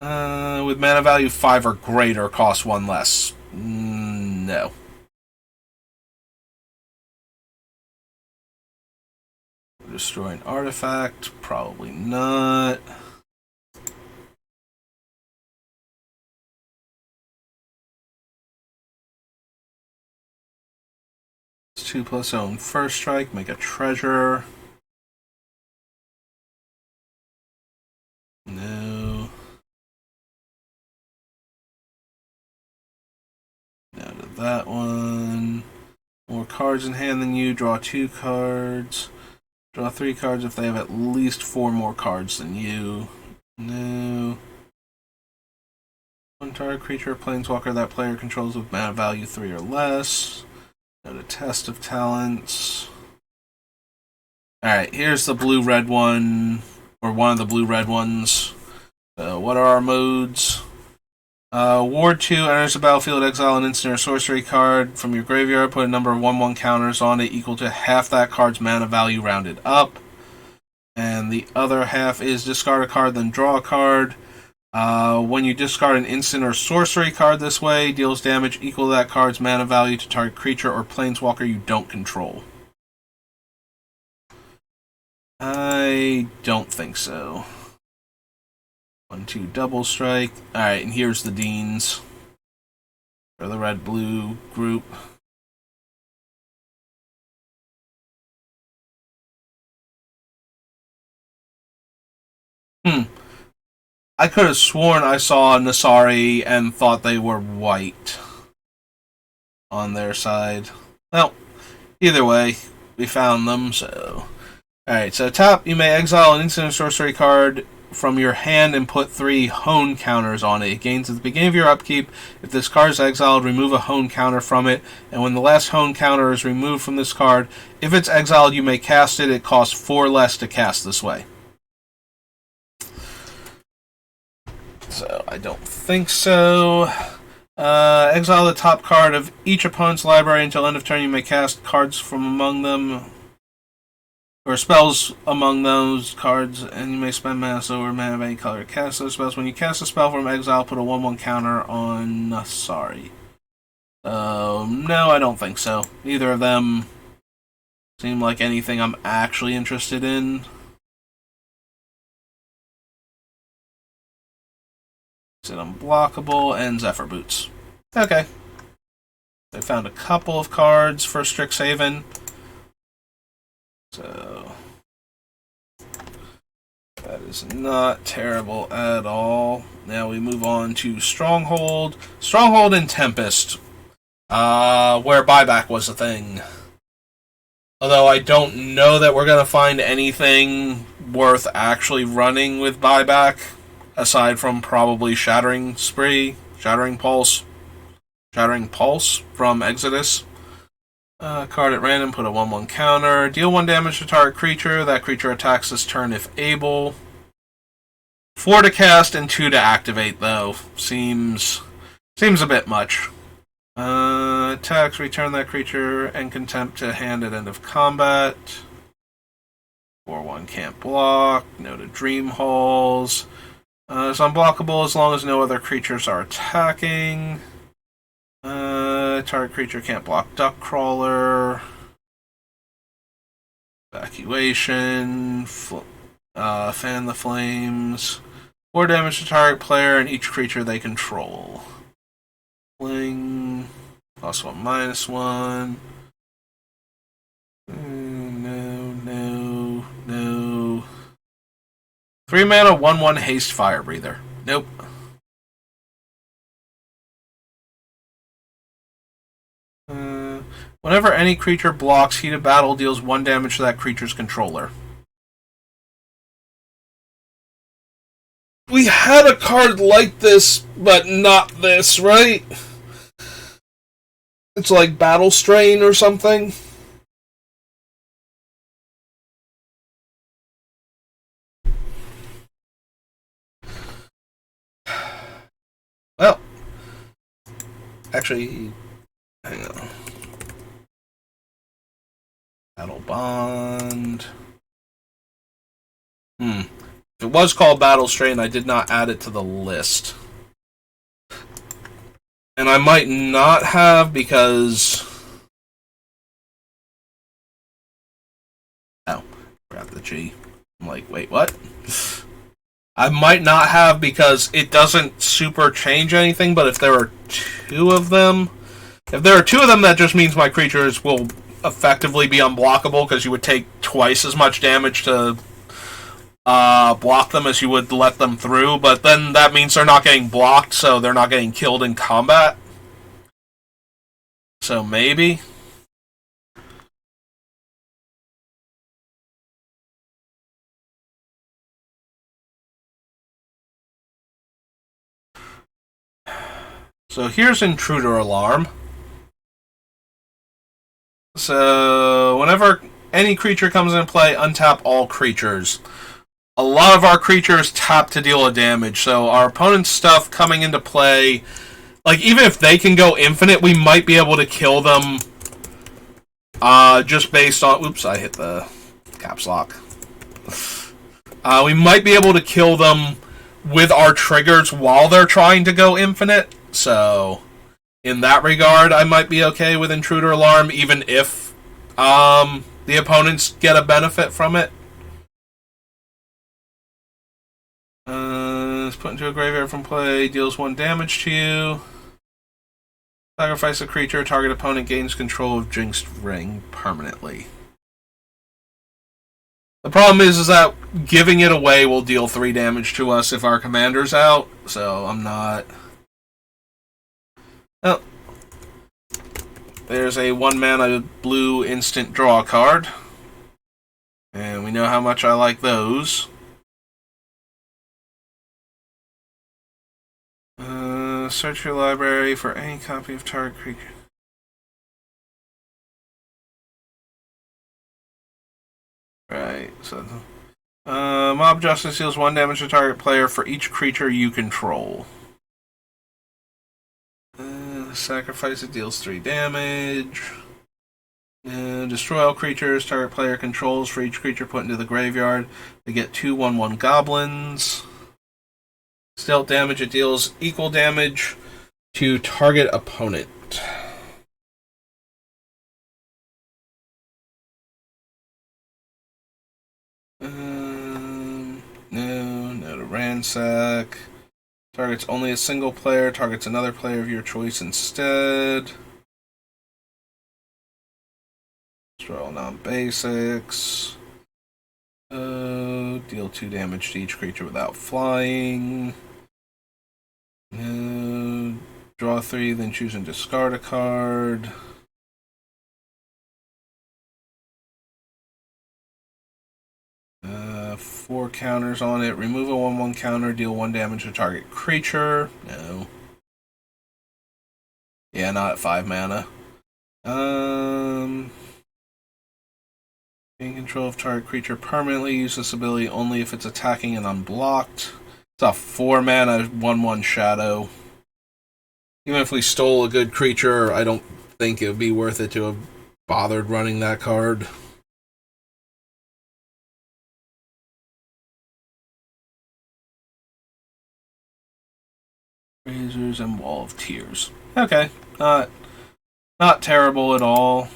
With mana value 5 or greater, cost 1 less. No. Destroy an artifact? Probably not. It's 2+ own first strike, make a treasure. No. Now to that one. More cards in hand than you, draw 2 cards. Draw 3 cards if they have at least 4 more cards than you. No. 1 target creature or planeswalker that player controls with mana value 3 or less. Go to Test of Talents. Alright, here's the blue-red one, or one of the blue-red ones. So, what are our modes? Ward 2 enters the battlefield, exile an instant or sorcery card from your graveyard, put a number of 1/1 counters on it equal to half that card's mana value rounded up. And the other half is discard a card, then draw a card. When you discard an instant or sorcery card this way, deals damage equal to that card's mana value to target creature or planeswalker you don't control. I don't think so. 1/2 double strike. Alright, and here's the Deans for the red-blue group. I could have sworn I saw Nasari and thought they were white on their side. Well, either way, we found them, so... Alright, so top, you may exile an instant or sorcery card from your hand and put 3 hone counters on it. It gains at the beginning of your upkeep. If this card is exiled, remove a hone counter from it. And when the last hone counter is removed from this card, if it's exiled, you may cast it. It costs 4 less to cast this way. So, I don't think so. Exile the top card of each opponent's library until end of turn. You may cast cards from among them, or spells among those cards, and you may spend mana or mana of any color to cast those spells. When you cast a spell from exile, put a 1/1 counter on Nasari. No, I don't think so. Neither of them seem like anything I'm actually interested in. Is it unblockable? And Zephyr Boots. Okay. I found a couple of cards for Strixhaven. So that is not terrible at all. Now we move on to Stronghold. Stronghold and Tempest, where buyback was a thing. Although I don't know that we're going to find anything worth actually running with buyback, aside from probably Shattering Spree, Shattering Pulse from Exodus. Card at random, put a 1/1 counter. Deal 1 damage to target creature. That creature attacks this turn if able. 4 to cast and 2 to activate, though. Seems a bit much. Attacks, return that creature and contempt to hand at end of combat. 4/1 can't block. No to Dream Halls. It's unblockable as long as no other creatures are attacking. Target creature can't block Duck Crawler. Evacuation. Fan the Flames. 4 damage to target player and each creature they control. Fling. +1, -1. No. 3 mana, 1/1 haste fire breather. Nope. Whenever any creature blocks, Heat of Battle deals 1 damage to that creature's controller. We had a card like this, but not this, right? It's like Battle Strain or something. Well, actually, hang on. Battle Bond. If it was called Battle Strain, I did not add it to the list. And I might not have because... Oh, forgot the G. I'm like, wait, what? I might not have because it doesn't super change anything, but if there are 2 of them... If there are 2 of them, that just means my creatures will effectively be unblockable because you would take twice as much damage to block them as you would let them through, but then that means they're not getting blocked, so they're not getting killed in combat. So maybe. So here's Intruder Alarm. So whenever any creature comes into play, untap all creatures. A lot of our creatures tap to deal a damage, so our opponent's stuff coming into play, like, even if they can go infinite, we might be able to kill them just based on... Oops, I hit the caps lock. We might be able to kill them with our triggers while they're trying to go infinite, so in that regard, I might be okay with Intruder Alarm, even if the opponents get a benefit from it. It's put into a graveyard from play, deals 1 damage to you. Sacrifice a creature, target opponent gains control of Jinxed Ring permanently. The problem is that giving it away will deal 3 damage to us if our commander's out, so I'm not... Oh. There's a 1-mana blue instant draw card. And we know how much I like those. Search your library for any copy of target creature. Right, so... Mob Justice deals 1 damage to target player for each creature you control. Sacrifice it, deals 3 damage. Destroy all creatures target player controls for each creature put into the graveyard. They get 2 1/1 goblins. Stealth damage, it deals equal damage to target opponent. No to ransack. Targets only a single player, targets another player of your choice instead. Destroy all non-basics. Deal 2 damage to each creature without flying. Draw 3, then choose and discard a card. Four counters on it. Remove a 1/1 counter, deal 1 damage to target creature. No. Yeah, not at 5 mana. Gain control of target creature permanently. Use this ability only if it's attacking and unblocked. It's a 4 mana 1/1 shadow. Even if we stole a good creature, I don't think it would be worth it to have bothered running that card. Razors and Wall of Tears. Okay, not terrible at all.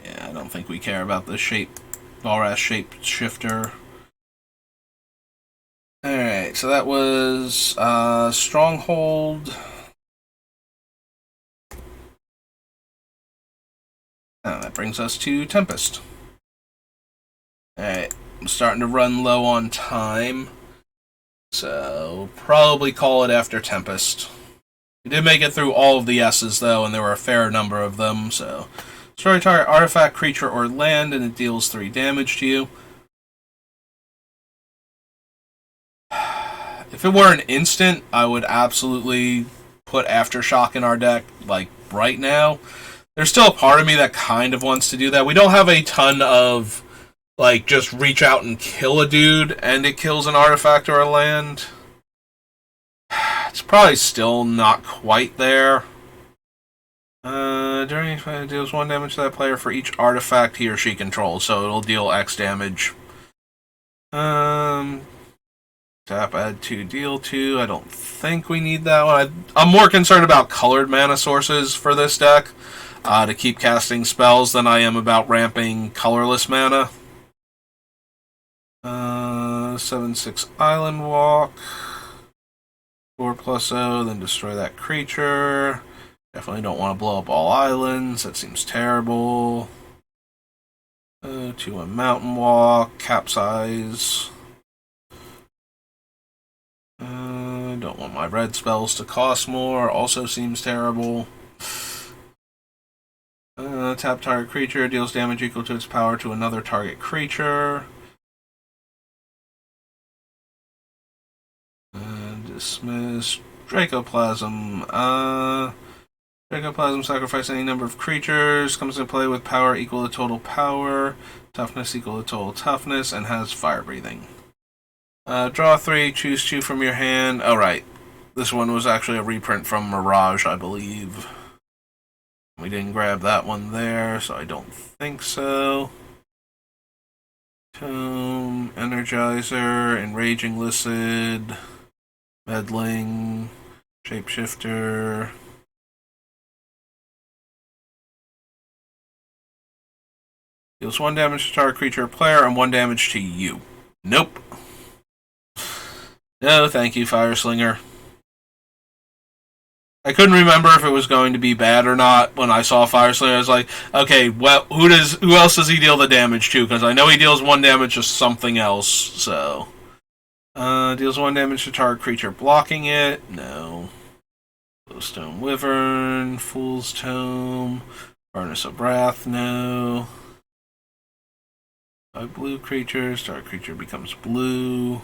Yeah, I don't think we care about the Valrath shape shifter. Alright, so that was Stronghold. And that brings us to Tempest. Alright, I'm starting to run low on time, so probably call it after Tempest. We did make it through all of the S's, though, and there were a fair number of them, so... Destroy target artifact, creature, or land, and it deals 3 damage to you. If it were an instant, I would absolutely put Aftershock in our deck, like, right now. There's still a part of me that kind of wants to do that. We don't have a ton of... like, just reach out and kill a dude, and it kills an artifact or a land. It's probably still not quite there. During it deals 1 damage to that player for each artifact he or she controls, so it'll deal X damage. Tap, add 2, deal 2. I don't think we need that one. I'm more concerned about colored mana sources for this deck, to keep casting spells, than I am about ramping colorless mana. 7/6 Island Walk. 4+0, then destroy that creature. Definitely don't want to blow up all islands. That seems terrible. 2/1 Mountain Walk. Capsize. Don't want my red spells to cost more. Also seems terrible. Tap target creature. Deals damage equal to its power to another target creature. Dismiss. Dracoplasm. Dracoplasm sacrifice any number of creatures. Comes into play with power equal to total power. Toughness equal to total toughness. And has fire breathing. Draw 3. Choose 2 from your hand. Oh, right. This one was actually a reprint from Mirage, I believe. We didn't grab that one there, so I don't think so. Tome, Energizer, Enraging Licid, Meddling, Shapeshifter. Deals 1 damage to target creature or player and 1 damage to you. Nope. No, thank you, Fire Slinger. I couldn't remember if it was going to be bad or not when I saw Fire Slinger. I was like, okay, well, who else does he deal the damage to? Because I know he deals 1 damage to something else. So, deals 1 damage to target creature blocking it. No. Glowstone Wyvern, Fool's Tome, Furnace of Wrath. No. 5 blue creatures. Target creature becomes blue.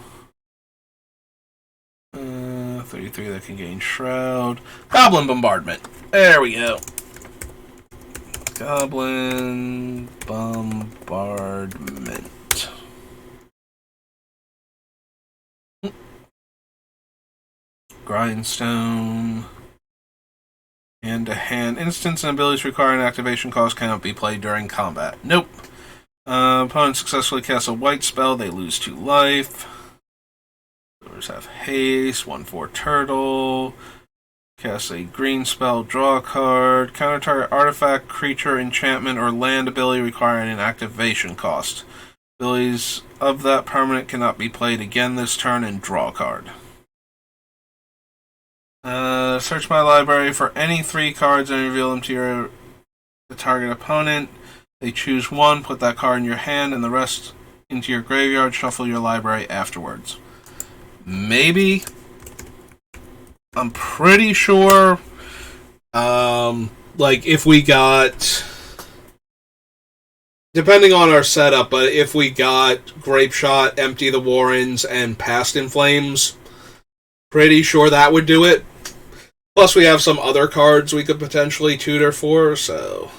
33 that can gain Shroud. Goblin Bombardment. There we go. Goblin Bombardment. Grindstone. Hand-to-hand. Instants and abilities requiring activation cost cannot be played during combat. Nope. Opponent successfully casts a white spell. They lose 2 life. Others have haste, 1/4 turtle. Cast a green spell, draw a card. Counter target artifact, creature, enchantment, or land ability requiring an activation cost. Abilities of that permanent cannot be played again this turn and draw a card. Search my library for any 3 cards and reveal them to the target opponent. They choose 1, put that card in your hand, and the rest into your graveyard. Shuffle your library afterwards. Maybe. I'm pretty sure. Like if we got, depending on our setup, but if we got Grape Shot, Empty the Warrens, and Past in Flames, pretty sure that would do it. Plus, we have some other cards we could potentially tutor for, so.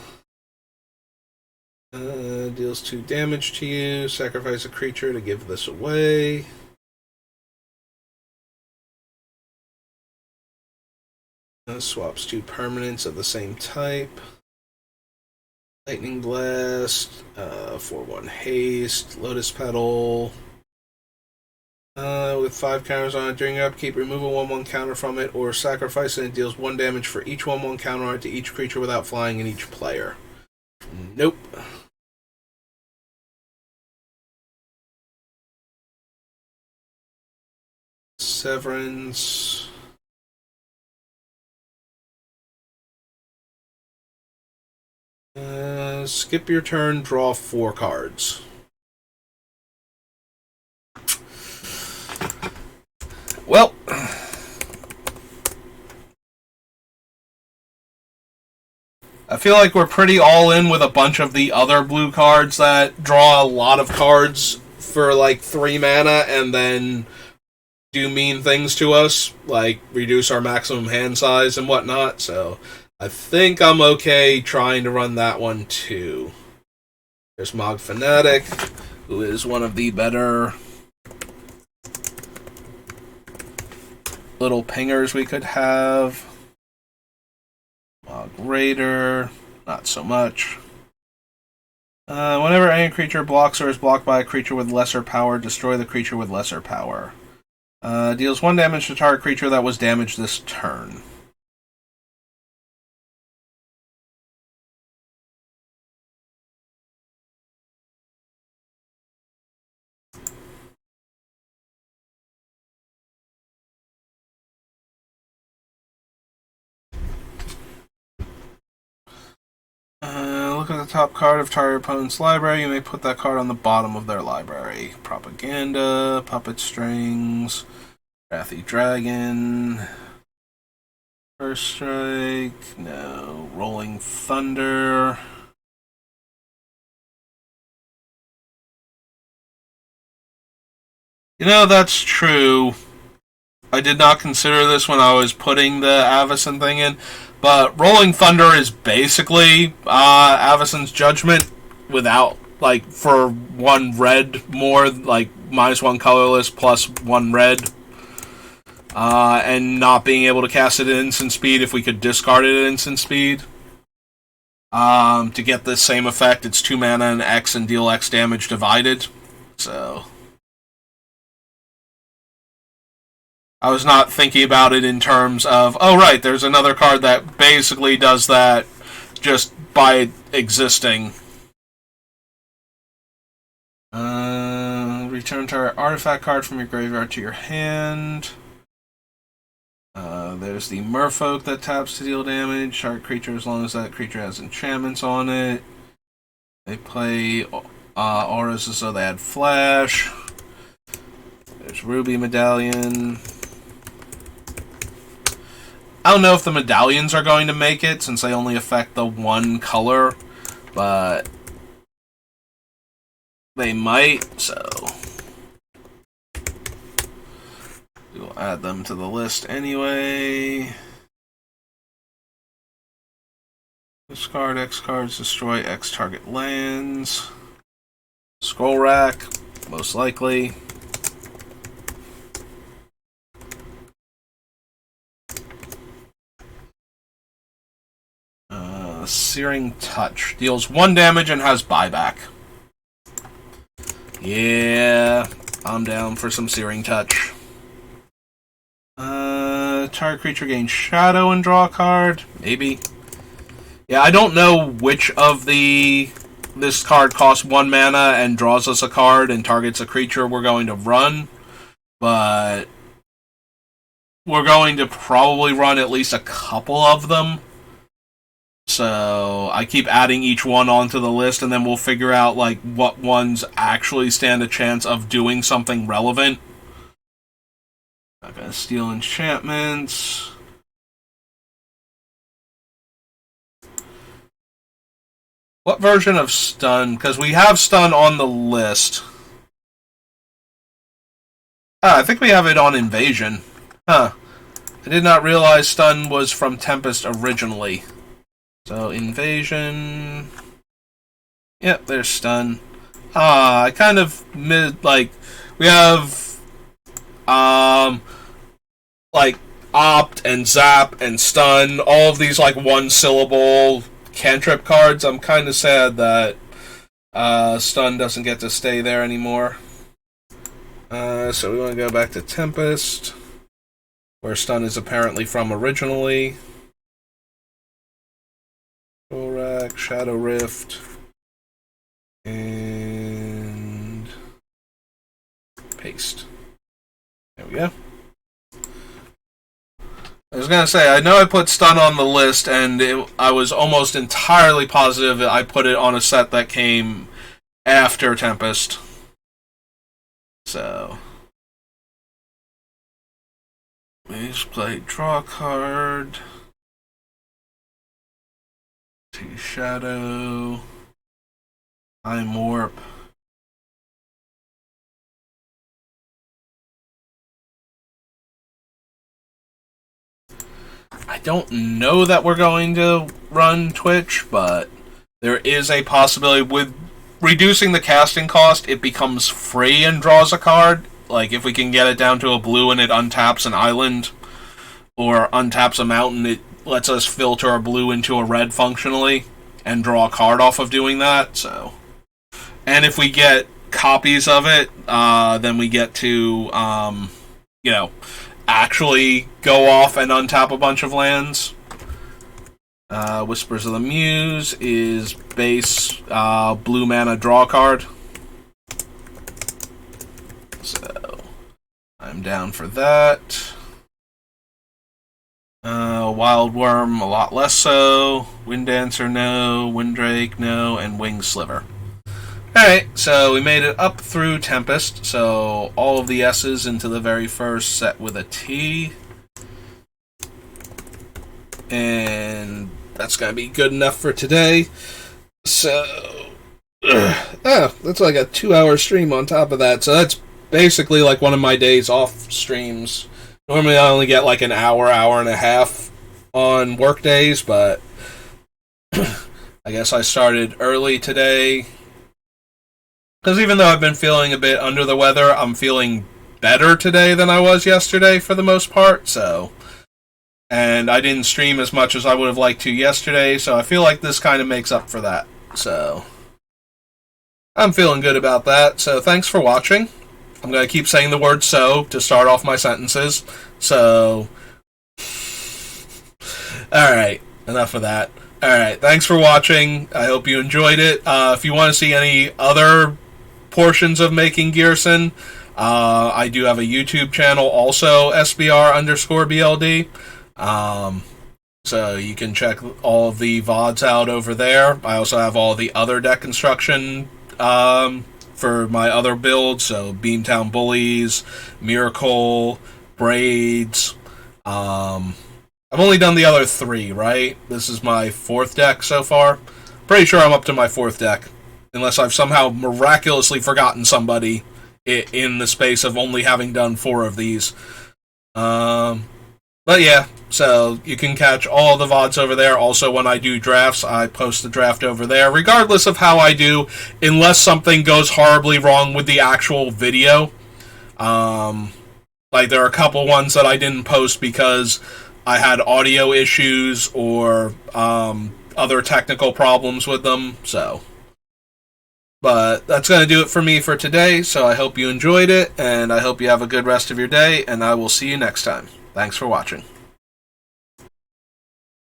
Deals 2 damage to you. Sacrifice a creature to give this away. Swaps 2 permanents of the same type. Lightning Blast, 4/1 haste, Lotus Petal. With 5 counters on it, during your upkeep, remove a 1/1 counter from it, or sacrifice it, and it deals 1 damage for each 1/1 counter on it to each creature without flying in each player. Nope. Severance. Skip your turn, draw 4 cards. Well, I feel like we're pretty all in with a bunch of the other blue cards that Draw a lot of cards for like 3 mana and then do mean things to us, like reduce our maximum hand size and whatnot, so I think I'm okay trying to run that one too. There's Mog Fanatic, who is one of the better little pingers we could have. Mog Raider, not so much. Whenever any creature blocks or is blocked by a creature with lesser power, destroy the creature with lesser power. Deals 1 damage to target creature that was damaged this turn. Look at the top card of target opponent's library. You may put that card on the bottom of their library. Propaganda, Puppet Strings, Wrathy Dragon, First Strike, no, Rolling Thunder. You know, that's true. I did not consider this when I was putting the Avacyn thing in, but Rolling Thunder is basically Avacyn's Judgment without, like, for one red more, like, -1 colorless plus one red. And not being able to cast it at instant speed if we could discard it at instant speed. To get the same effect, it's 2 mana and X and deal X damage divided. So I was not thinking about it in terms of, oh right, there's another card that basically does that just by existing. Return target artifact card from your graveyard to your hand. There's the Merfolk that taps to deal damage. Target creature as long as that creature has enchantments on it. They play auras as though they had flash. There's Ruby Medallion. I don't know if the medallions are going to make it since they only affect the one color, but they might, so we'll add them to the list anyway. Discard X cards, destroy X target lands. Scroll Rack, most likely. Searing Touch. Deals 1 damage and has buyback. Yeah, I'm down for some Searing Touch. Target creature gains Shadow and draw a card. Maybe. Yeah, I don't know which of this card costs 1 mana and draws us a card and targets a creature we're going to run, but we're going to probably run at least a couple of them. So I keep adding each one onto the list, and then we'll figure out like what ones actually stand a chance of doing something relevant. Not gonna steal enchantments. What version of Stun? Because we have Stun on the list. I think we have it on Invasion. Huh. I did not realize Stun was from Tempest originally. So, Invasion. Yep, there's Stun. I kind of we have, like, Opt and Zap and Stun, all of these, like, one-syllable cantrip cards. I'm kind of sad that Stun doesn't get to stay there anymore. So we want to go back to Tempest, where Stun is apparently from originally. Thorax, Shadow Rift, and paste. There we go. I was gonna say, I know I put Stun on the list, and I was almost entirely positive that I put it on a set that came after Tempest. So, let's play draw card. To Shadow. Time Warp. I don't know that we're going to run Twitch, but there is a possibility with reducing the casting cost, it becomes free and draws a card. Like, if we can get it down to a blue and it untaps an island, or untaps a mountain, it lets us filter a blue into a red functionally, and draw a card off of doing that, so. And if we get copies of it, then we get to, actually go off and untap a bunch of lands. Whispers of the Muse is base blue mana draw card. So I'm down for that. Wild Worm, a lot less so. Wind Dancer, no. Windrake, no. And Wing Sliver. Alright, so we made it up through Tempest, so all of the S's into the very first set with a T. And that's going to be good enough for today. So, that's like a 2-hour stream on top of that, so that's basically like one of my days off streams. Normally I only get like an hour, hour and a half on work days, but I guess I started early today. Because even though I've been feeling a bit under the weather, I'm feeling better today than I was yesterday for the most part, so. And I didn't stream as much as I would have liked to yesterday, so I feel like this kind of makes up for that. So, I'm feeling good about that. So, thanks for watching. I'm going to keep saying the word so to start off my sentences. So, alright, enough of that. Alright, thanks for watching. I hope you enjoyed it. If you want to see any other portions of making Ghyrson, I do have a YouTube channel, also SBR_BLD. So you can check all of the VODs out over there. I also have all the other deck construction for my other builds, so Beamtown Bullies, Miracle, Braids. I've only done the other 3, right? This is my 4th deck so far. Pretty sure I'm up to my 4th deck, unless I've somehow miraculously forgotten somebody in the space of only having done 4 of these. But yeah, so you can catch all the VODs over there. Also, when I do drafts, I post the draft over there, regardless of how I do, unless something goes horribly wrong with the actual video. Like, there are a couple ones that I didn't post because I had audio issues or other technical problems with them, so. But that's going to do it for me for today, so I hope you enjoyed it, and I hope you have a good rest of your day, and I will see you next time. Thanks for watching.